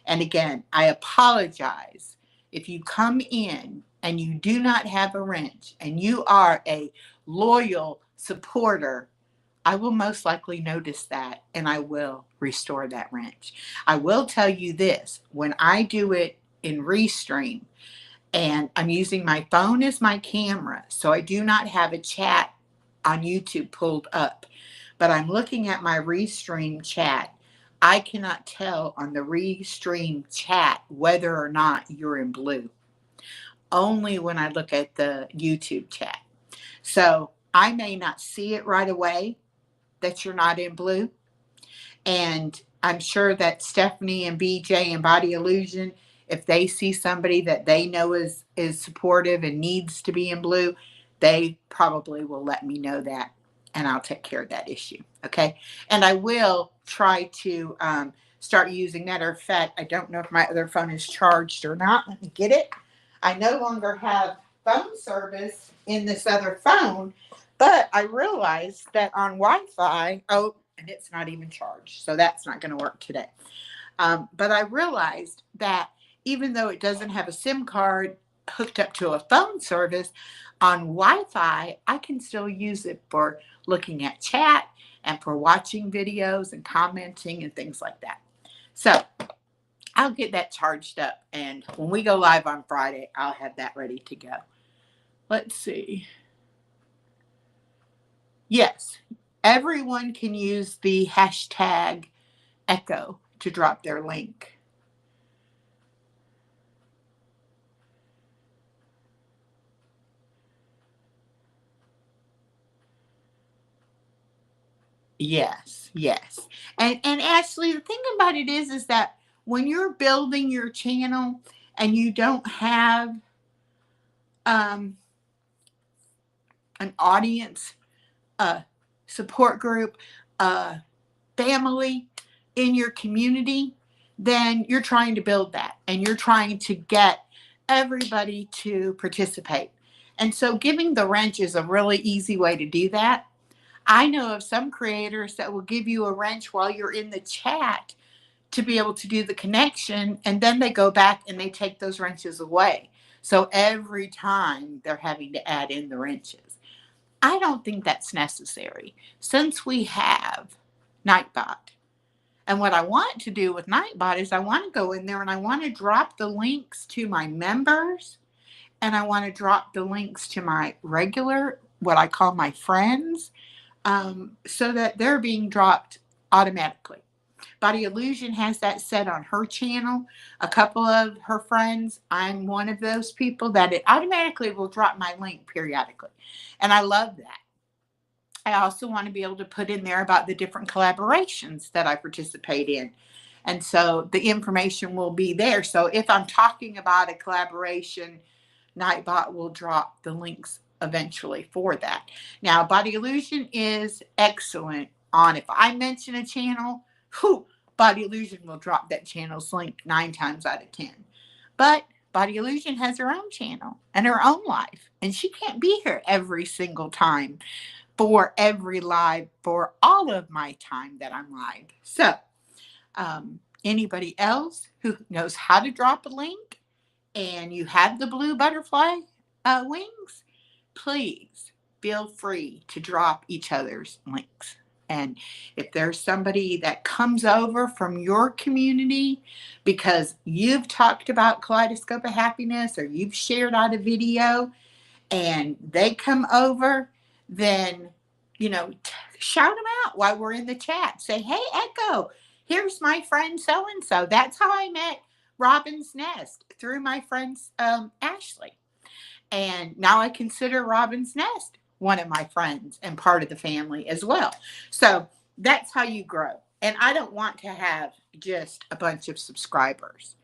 And again, I apologize if you come in and you do not have a wrench and you are a loyal supporter. I will most likely notice that and I will restore that wrench. I will tell you this, when I do it in Restream and I'm using my phone as my camera, so I do not have a chat on YouTube pulled up, but I'm looking at my Restream chat. I cannot tell on the Restream chat whether or not you're in blue. Only when I look at the YouTube chat. So I may not see it right away that you're not in blue. And I'm sure that Stephanie and BJ and Body Illusion, if they see somebody that they know is supportive and needs to be in blue, they probably will let me know that, and I'll take care of that issue. Okay. And I will try to start using, matter of fact, I don't know if my other phone is charged or not. Let me get it. I no longer have phone service in this other phone, but I realized that on Wi-Fi, and it's not even charged, so that's not going to work today. But I realized that even though it doesn't have a SIM card hooked up to a phone service, on Wi-Fi, I can still use it for looking at chat and for watching videos and commenting and things like that. So I'll get that charged up, and when we go live on Friday, I'll have that ready to go. Let's see. Yes, everyone can use the #echo to drop their link. Yes, yes. And Ashley, the thing about it is that when you're building your channel and you don't have an audience, a support group, a family in your community, then you're trying to build that and you're trying to get everybody to participate. And so giving the wrench is a really easy way to do that. I know of some creators that will give you a wrench while you're in the chat to be able to do the connection, and then they go back and they take those wrenches away. So every time they're having to add in the wrenches. I don't think that's necessary. Since we have Nightbot And what I want to do with Nightbot is I want to go in there and I want to drop the links to my members, and I want to drop the links to my regular, what I call my friends, so that they're being dropped automatically. Body Illusion has that set on her channel. A couple of her friends, I'm one of those people that it automatically will drop my link periodically. And I love that. I also want to be able to put in there about the different collaborations that I participate in. And so the information will be there. So if I'm talking about a collaboration, Nightbot will drop the links eventually for that. Now, Body Illusion is excellent on if I mention a channel, Body Illusion will drop that channel's link 9 times out of 10. But Body Illusion has her own channel and her own life, and she can't be here every single time for every live for all of my time that I'm live. So, anybody else who knows how to drop a link and you have the blue butterfly wings, please feel free to drop each other's links. And if there's somebody that comes over from your community because you've talked about Kaleidoscope of Happiness or you've shared out a video and they come over, then, shout them out while we're in the chat. Say, hey, Echo, here's my friend so-and-so. That's how I met Robin's Nest, through my friend Ashley. And now I consider Robin's Nest one of my friends and part of the family as well. So that's how you grow. And I don't want to have just a bunch of subscribers.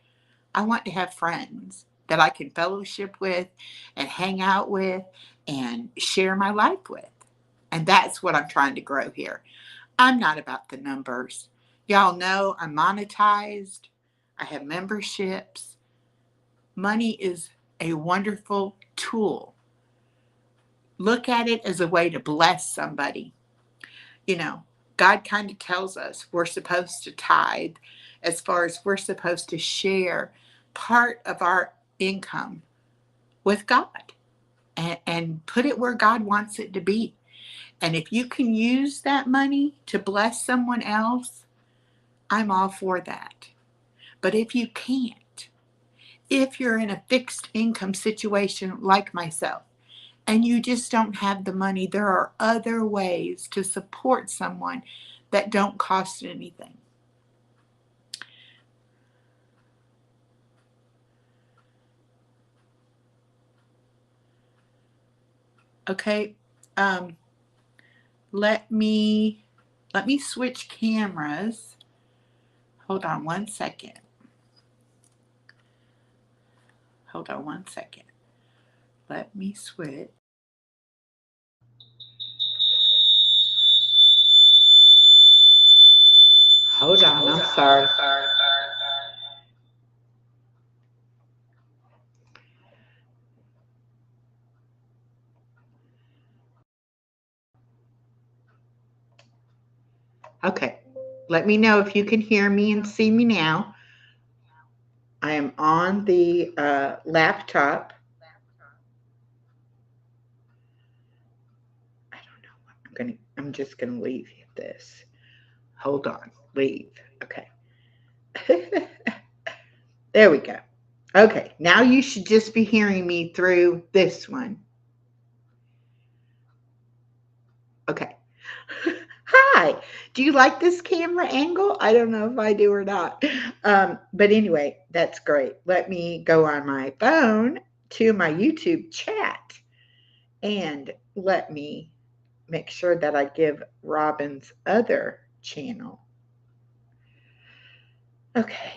I want to have friends that I can fellowship with and hang out with and share my life with. And that's what I'm trying to grow here. I'm not about the numbers. Y'all know I'm monetized. I have memberships. Money is a wonderful tool. Look at it as a way to bless somebody. God kind of tells us we're supposed to tithe, as far as we're supposed to share part of our income with God and put it where God wants it to be. And if you can use that money to bless someone else, I'm all for that. But if you can't, if you're in a fixed income situation like myself, and you just don't have the money, there are other ways to support someone that don't cost anything. Okay, let me switch cameras. Hold on one second. Let me switch. Hold on, I'm sorry. Okay, let me know if you can hear me and see me now. I am on the laptop. I don't know. I'm just gonna leave this. Hold on, leave. Okay. There we go. Okay, now you should just be hearing me through this one. Okay. Hi. Do you like this camera angle? I don't know if I do or not. But anyway, that's great. Let me go on my phone to my YouTube chat and let me make sure that I give Robin's other channel. Okay.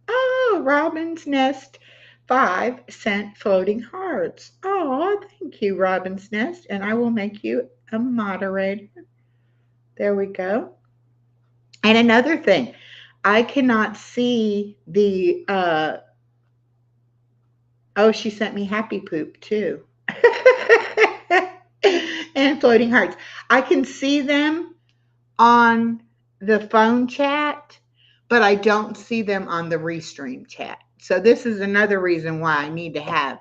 Oh, Robin's Nest 5 sent floating hearts. Oh, thank you, Robin's Nest. And I will make you a moderator. There we go. And another thing, I cannot see the, she sent me happy poop too. And floating hearts. I can see them on the phone chat, but I don't see them on the Restream chat. So this is another reason why I need to have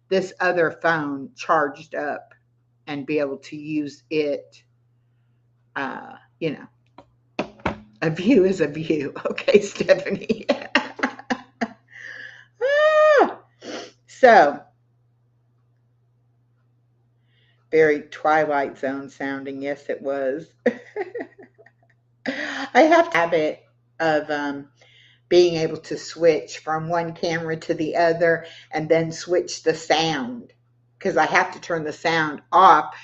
this other phone charged up and be able to use it, A view is a view. Okay, Stephanie. So, very Twilight Zone sounding. Yes, it was. I have a habit of being able to switch from one camera to the other and then switch the sound because I have to turn the sound off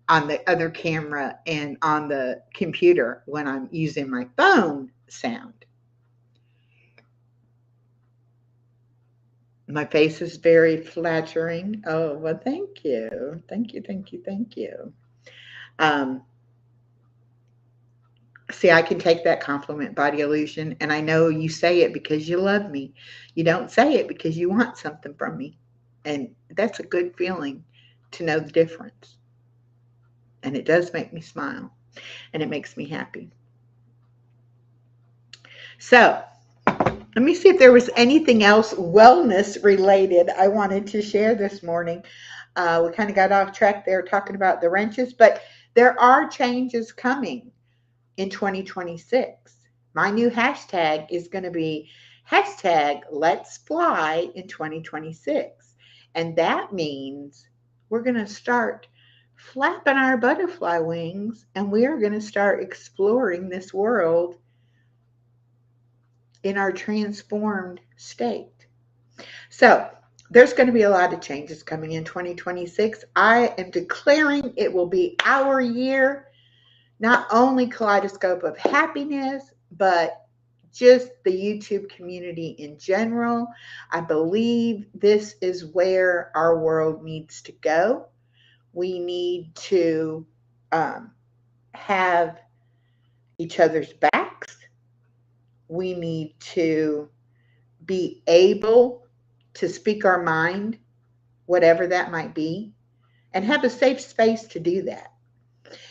on the other camera and on the computer when I'm using my phone sound. My face is very flattering. Oh, well, thank you. Thank you, thank you, thank you. Um, See, I can take that compliment, body illusion, and I know you say it because you love me. You don't say it because you want something from me. And that's a good feeling to know the difference. And it does make me smile and it makes me happy. So, let me see if there was anything else wellness related I wanted to share this morning. We kind of got off track there talking about the wrenches, but there are changes coming in 2026. My new hashtag is going to be hashtag Let's Fly in 2026. And that means we're going to start flapping our butterfly wings and we are going to start exploring this world in our transformed state. So, there's going to be a lot of changes coming in 2026. I am declaring it will be our year, not only Kaleidoscope of Happiness, but just the YouTube community in general. I believe this is where our world needs to go. We need to have each other's backs. We need to be able to speak our mind, whatever that might be, and have a safe space to do that,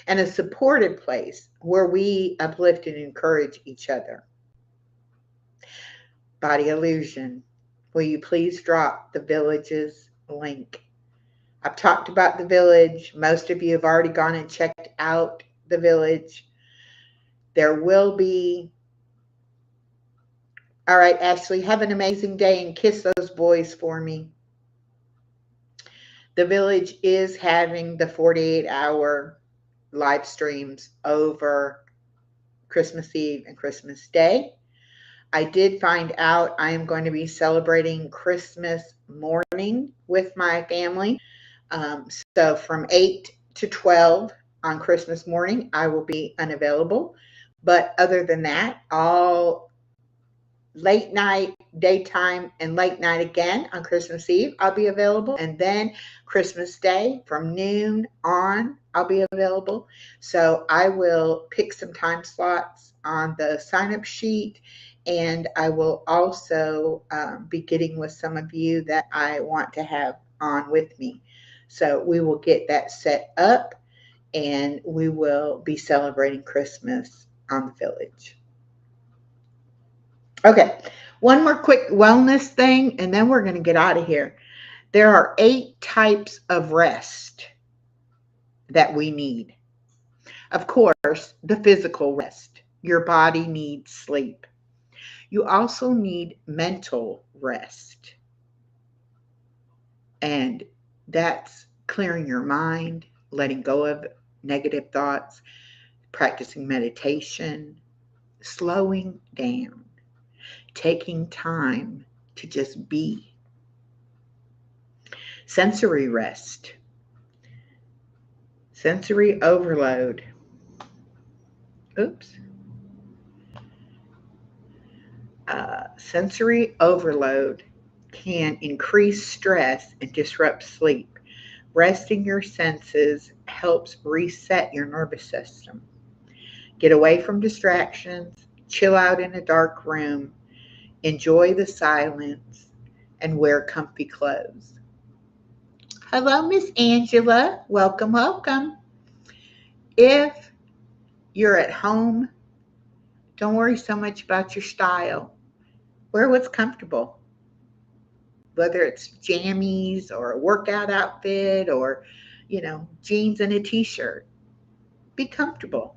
and a supported place where we uplift and encourage each other. Body illusion, will you please drop the village's link? I've talked about the village. Most of you have already gone and checked out the village. There will be. All right, Ashley, have an amazing day and kiss those boys for me. The village is having the 48-hour live streams over Christmas Eve and Christmas Day. I did find out I am going to be celebrating Christmas morning with my family. So from 8 to 12 on Christmas morning, I will be unavailable. But other than that, all late night, daytime, and late night again on Christmas Eve, I'll be available. And then Christmas Day from noon on, I'll be available. So I will pick some time slots on the sign-up sheet. And I will also be getting with some of you that I want to have on with me. So we will get that set up and we will be celebrating Christmas on the village. Okay, one more quick wellness thing, and then we're going to get out of here. There are 8 types of rest that we need. Of course, the physical rest. Your body needs sleep. You also need mental rest. And that's clearing your mind, letting go of negative thoughts, practicing meditation, slowing down, taking time to just be. Sensory rest, sensory overload. Oops. Sensory overload can increase stress and disrupt sleep. Resting your senses helps reset your nervous system. Get away from distractions, chill out in a dark room, enjoy the silence, and wear comfy clothes. Hello, Miss Angela. Welcome, welcome. If you're at home, don't worry so much about your style. Wear what's comfortable. Whether it's jammies or a workout outfit or, jeans and a t-shirt. Be comfortable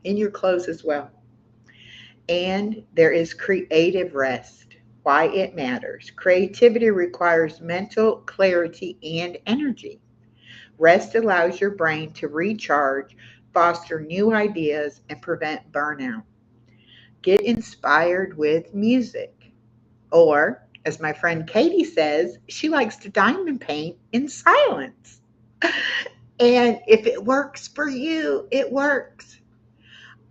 in your clothes as well. And there is creative rest. Why it matters. Creativity requires mental clarity and energy. Rest allows your brain to recharge, foster new ideas, and prevent burnout. Get inspired with music. Or, as my friend Katie says, she likes to diamond paint in silence. And if it works for you, it works.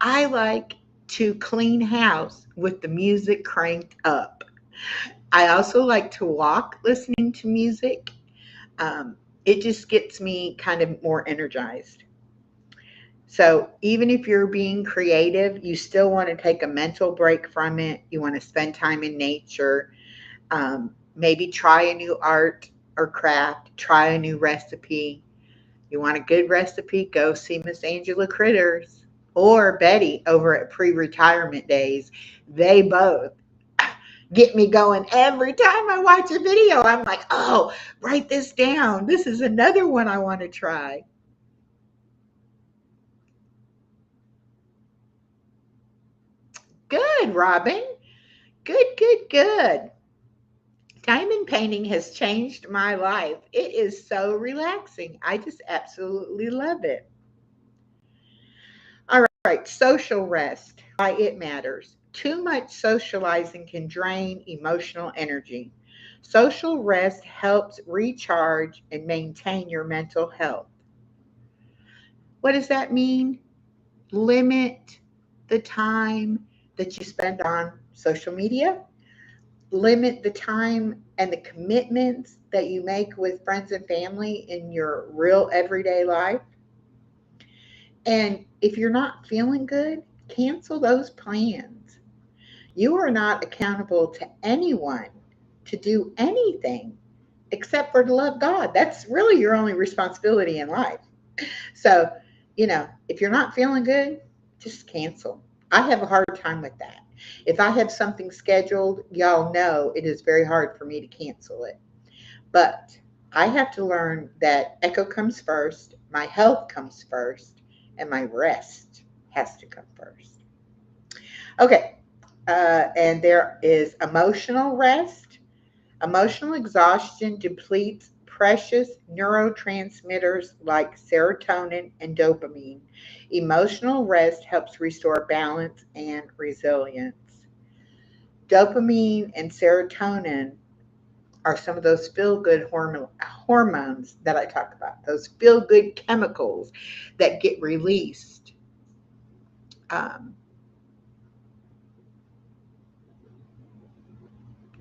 I like to clean house with the music cranked up. I also like to walk listening to music. It just gets me kind of more energized. So even if you're being creative, you still want to take a mental break from it. You want to spend time in nature. Maybe try a new art or craft, try a new recipe. You want a good recipe? Go see Miss Angela Critters or Betty over at Pre Retirement Days. They both get me going every time I watch a video. I'm like, oh, write this down. This is another one I want to try. Good, Robin. Good, good, good. Diamond painting has changed my life. It is so relaxing. I just absolutely love it. All right, social rest. Why it matters. Too much socializing can drain emotional energy. Social rest helps recharge and maintain your mental health. What does that mean? Limit the time that you spend on social media. Limit the time and the commitments that you make with friends and family in your real everyday life. And if you're not feeling good, cancel those plans. You are not accountable to anyone to do anything except for to love God. That's really your only responsibility in life. So, if you're not feeling good, just cancel. I have a hard time with that. If I have something scheduled, y'all know it is very hard for me to cancel it. But I have to learn that Echo comes first, my health comes first, and my rest has to come first. Okay, and there is emotional rest. Emotional exhaustion depletes precious neurotransmitters like serotonin and dopamine. Emotional rest helps restore balance and resilience. Dopamine and serotonin are some of those feel good hormones that I talk about, those feel good chemicals that get released. Um,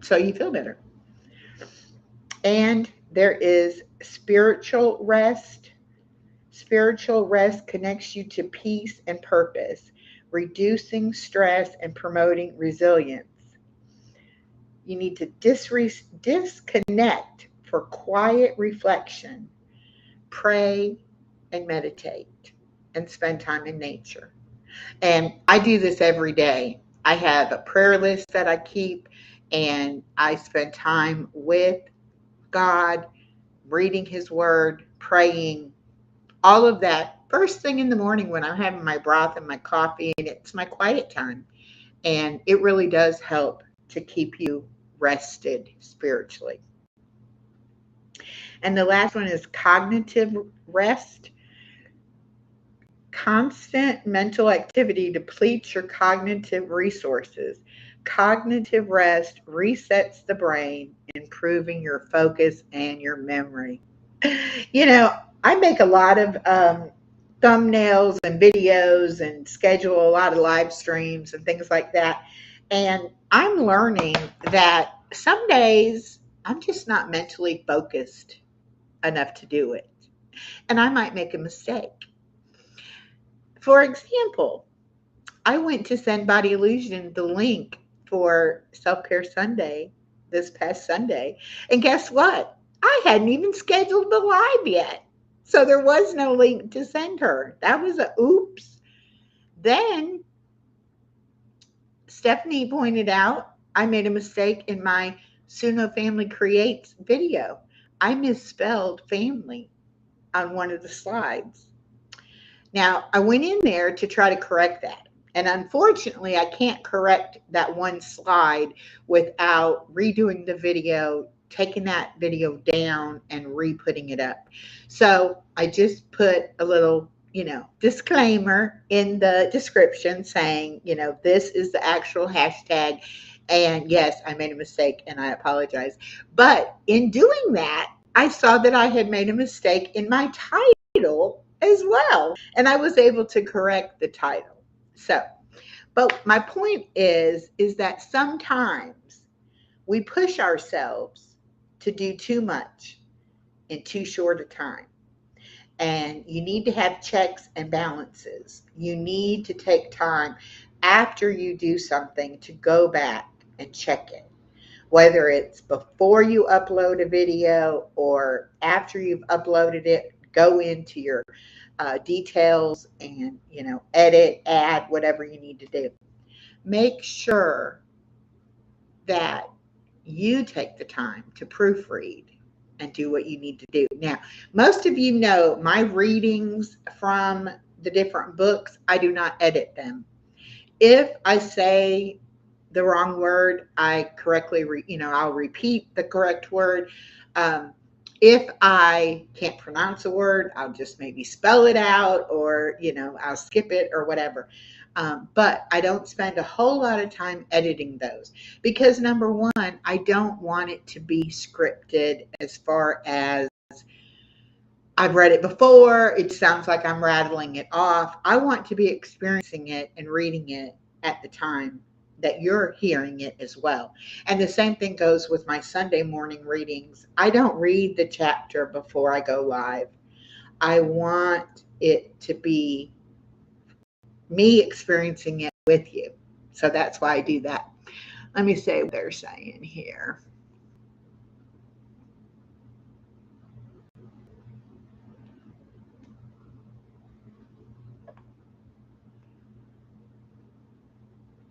so you feel better. And there is spiritual rest. Spiritual rest connects you to peace and purpose, reducing stress and promoting resilience. You need to disconnect for quiet reflection, pray and meditate, and spend time in nature. And I do this every day. I have a prayer list that I keep, and I spend time with God, reading His Word, praying, all of that first thing in the morning when I'm having my broth and my coffee, and it's my quiet time. And it really does help to keep you rested spiritually. And the last one is cognitive rest. Constant mental activity depletes your cognitive resources. Cognitive rest resets the brain, improving your focus and your memory. You know, I make a lot of thumbnails and videos and schedule a lot of live streams and things like that. And I'm learning that some days I'm just not mentally focused enough to do it. And I might make a mistake. For example, I went to Send Body Illusion the link for Self Care Sunday this past Sunday. And guess what? I hadn't even scheduled the live yet. So there was no link to send her. That was a oops. Then Stephanie pointed out I made a mistake in my SUNO Family Creates video. I misspelled family on one of the slides. Now, I went in there to try to correct that. And unfortunately, I can't correct that one slide without redoing the video, taking that video down and re-putting it up. So I just put a little, disclaimer in the description saying, this is the actual hashtag. And yes, I made a mistake and I apologize. But in doing that, I saw that I had made a mistake in my title as well. And I was able to correct the title. So, but my point is that sometimes we push ourselves to do too much in too short a time. And you need to have checks and balances. You need to take time after you do something to go back and check it. Whether it's before you upload a video or after you've uploaded it, go into your details and, edit, add, whatever you need to do. Make sure that you take the time to proofread and do what you need to do. Now, most of you know my readings from the different books, I do not edit them. If I say the wrong word, I correctly, I'll repeat the correct word. If I can't pronounce a word, I'll just maybe spell it out or, I'll skip it or whatever. But I don't spend a whole lot of time editing those because number one, I don't want it to be scripted as far as I've read it before. It sounds like I'm rattling it off. I want to be experiencing it and reading it at the time that you're hearing it as well. And the same thing goes with my Sunday morning readings. I don't read the chapter before I go live. I want it to be me experiencing it with you. So that's why I do that. Let me say what they're saying here.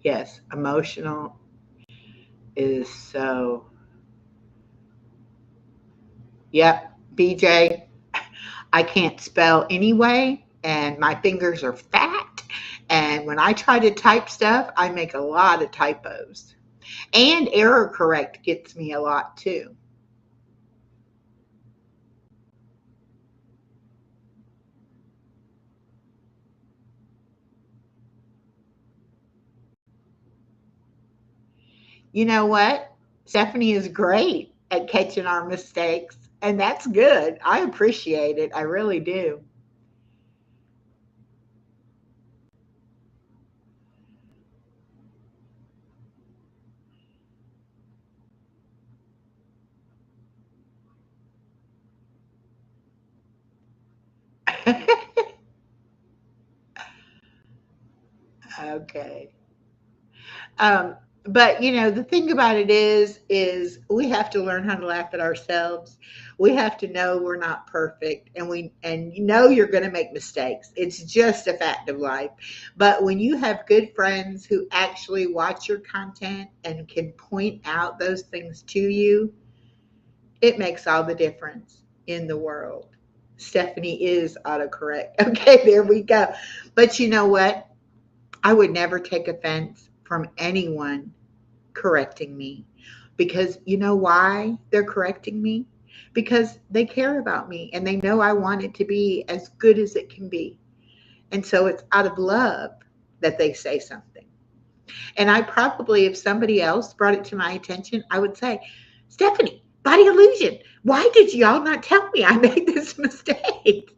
Yes, emotional is so. Yep, BJ, I can't spell anyway, and my fingers are fat. And when I try to type stuff, I make a lot of typos. And error correct gets me a lot too. You know what? Stephanie is great at catching our mistakes, and that's good. I appreciate it. I really do. Okay. Um, but the thing about it is we have to learn how to laugh at ourselves. We have to know we're not perfect, and you're going to make mistakes. It's just a fact of life. But when you have good friends who actually watch your content and can point out those things to you, it makes all the difference in the world. Stephanie is autocorrect. Okay, there we go. But you know what? I would never take offense from anyone correcting me because you know why they're correcting me? Because they care about me and they know I want it to be as good as it can be. And so it's out of love that they say something. And I probably, if somebody else brought it to my attention, I would say, Stephanie, body illusion. Why did y'all not tell me I made this mistake?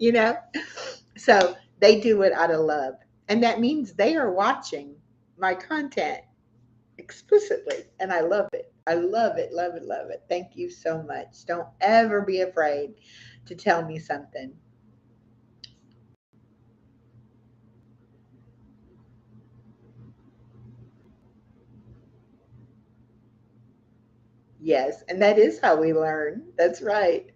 So they do it out of love. And that means they are watching my content explicitly. And I love it. I love it, love it, love it. Thank you so much. Don't ever be afraid to tell me something. Yes, and that is how we learn. That's right.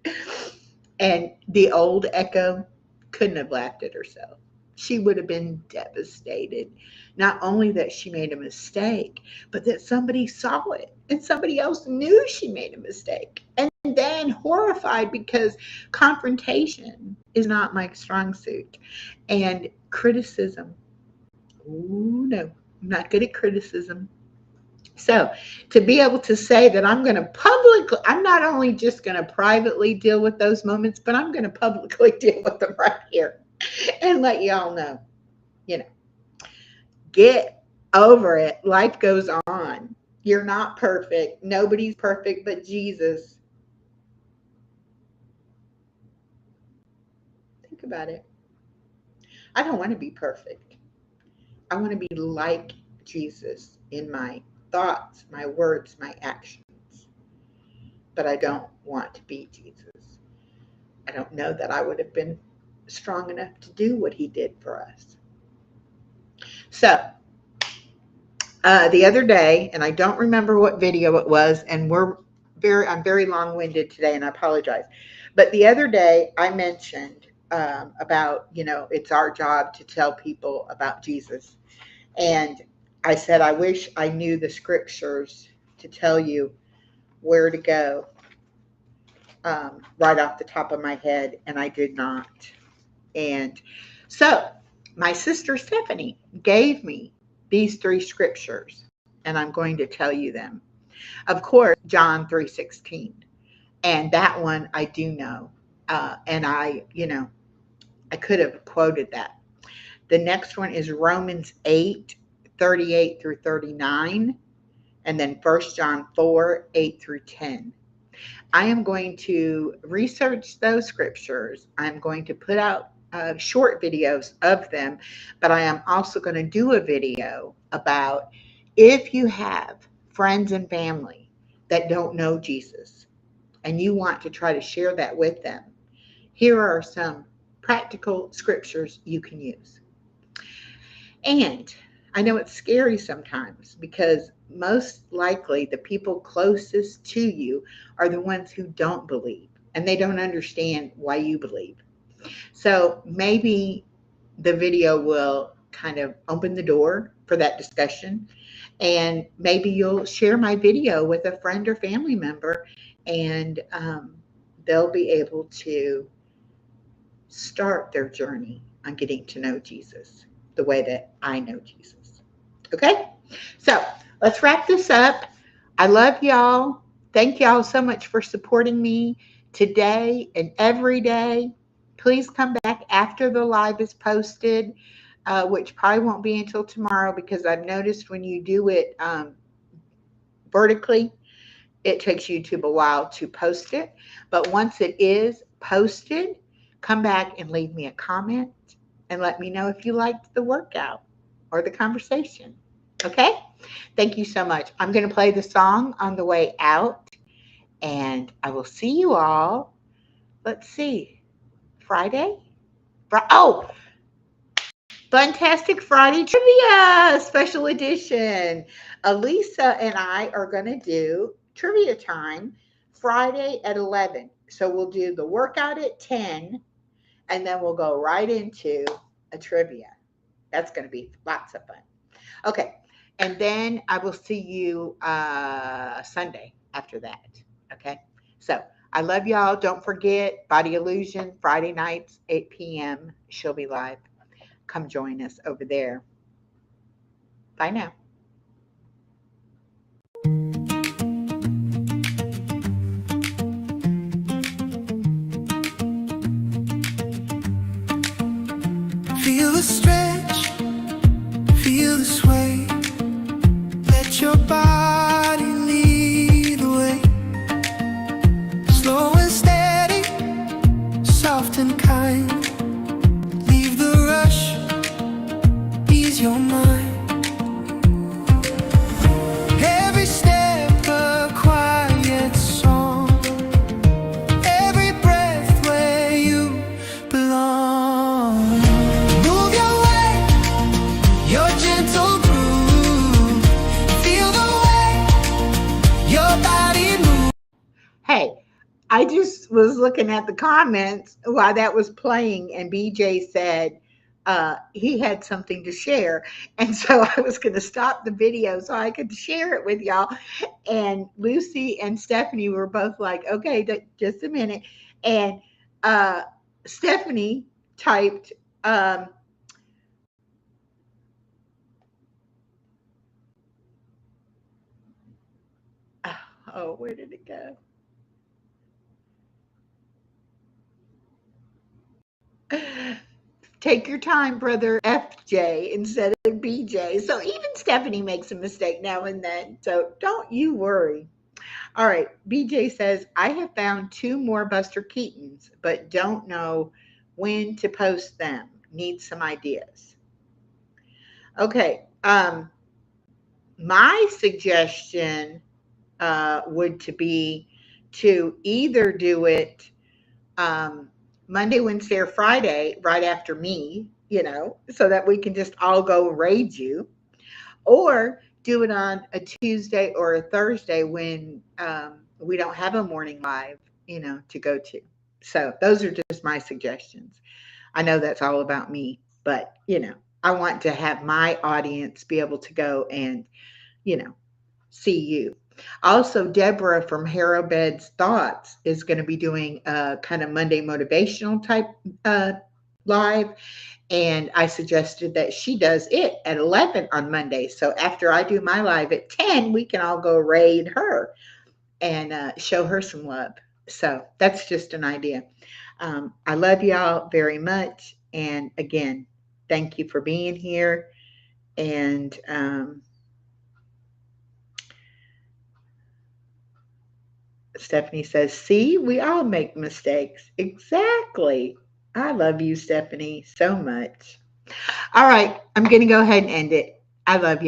And the old Echo couldn't have laughed at herself. She would have been devastated. Not only that she made a mistake, but that somebody saw it and somebody else knew she made a mistake. And then horrified because confrontation is not my strong suit. And criticism Ooh, no, I'm not good at criticism. So to be able to say that I'm going to publicly, I'm not only just going to privately deal with those moments, but I'm going to publicly deal with them right here and let y'all know, you know, get over it. Life goes on. You're not perfect. Nobody's perfect but Jesus. Think about it. I don't want to be perfect. I want to be like Jesus in my thoughts, my words, my actions. But I don't want to be Jesus. I don't know that I would have been strong enough to do what he did for us. So, the other day, and I don't remember what video it was, and I'm very long-winded today, and I apologize. But the other day, I mentioned about, it's our job to tell people about Jesus. And I said, I wish I knew the scriptures to tell you where to go right off the top of my head, and I did not. And so my sister Stephanie gave me these three scriptures, and I'm going to tell you them. Of course, John 3:16, and that one I do know, and I could have quoted that. The next one is Romans 8:38 through 39, and then 1 John 4:8 through 10. I am going to research those scriptures. I'm going to put out short videos of them, but I am also going to do a video about if you have friends and family that don't know Jesus and you want to try to share that with them, here are some practical scriptures you can use. And I know it's scary sometimes because most likely the people closest to you are the ones who don't believe and they don't understand why you believe. So maybe the video will kind of open the door for that discussion, and maybe you'll share my video with a friend or family member, and they'll be able to start their journey on getting to know Jesus the way that I know Jesus. Okay? So let's wrap this up. I love y'all. Thank y'all so much for supporting me today and every day. Please come back after the live is posted, which probably won't be until tomorrow because I've noticed when you do it vertically, it takes YouTube a while to post it. But once it is posted, come back and leave me a comment and let me know if you liked the workout or the conversation. Okay? Thank you so much. I'm going to play the song on the way out, and I will see you all. Let's see. Friday? Oh, Fantastic Friday Trivia Special Edition. Elisa and I are going to do trivia time Friday at 11. So we'll do the workout at 10, and then we'll go right into a trivia. That's going to be lots of fun. Okay. And then I will see you Sunday after that. Okay. So I love y'all. Don't forget Body Illusion, Friday nights, 8 p.m. She'll be live. Come join us over there. Bye now. Feel the stretch, feel the sway. Let your body lead the way. Slow and steady, soft and kind. Leave the rush, ease your mind. Every step a quiet song. Every breath where you belong. Move your way, your gentle groove. Feel the way your body moves. Hey, I just was looking at the comments while that was playing, and BJ said he had something to share. And so I was going to stop the video so I could share it with y'all. And Lucy and Stephanie were both like, okay, just a minute. And Stephanie typed, Uh-oh, where did it go? Take your time, brother FJ instead of BJ. So even Stephanie makes a mistake now and then. So don't you worry. All right. BJ says, I have found 2 more Buster Keatons, but don't know when to post them. Need some ideas. Okay. My suggestion would to be to either do it Monday, Wednesday, or Friday, right after me, so that we can just all go raid you, or do it on a Tuesday or a Thursday when we don't have a morning live, to go to. So those are just my suggestions. I know that's all about me, but I want to have my audience be able to go and, you know, see you. Also, Deborah from Harrowbed's Thoughts is going to be doing a kind of Monday motivational type uh, live. And I suggested that she does it at 11 on Monday. So after I do my live at 10, we can all go raid her and show her some love. So that's just an idea. I love y'all very much. And again, thank you for being here. And Stephanie says, see, we all make mistakes. Exactly. I love you, Stephanie, so much. All right. I'm going to go ahead and end it. I love you.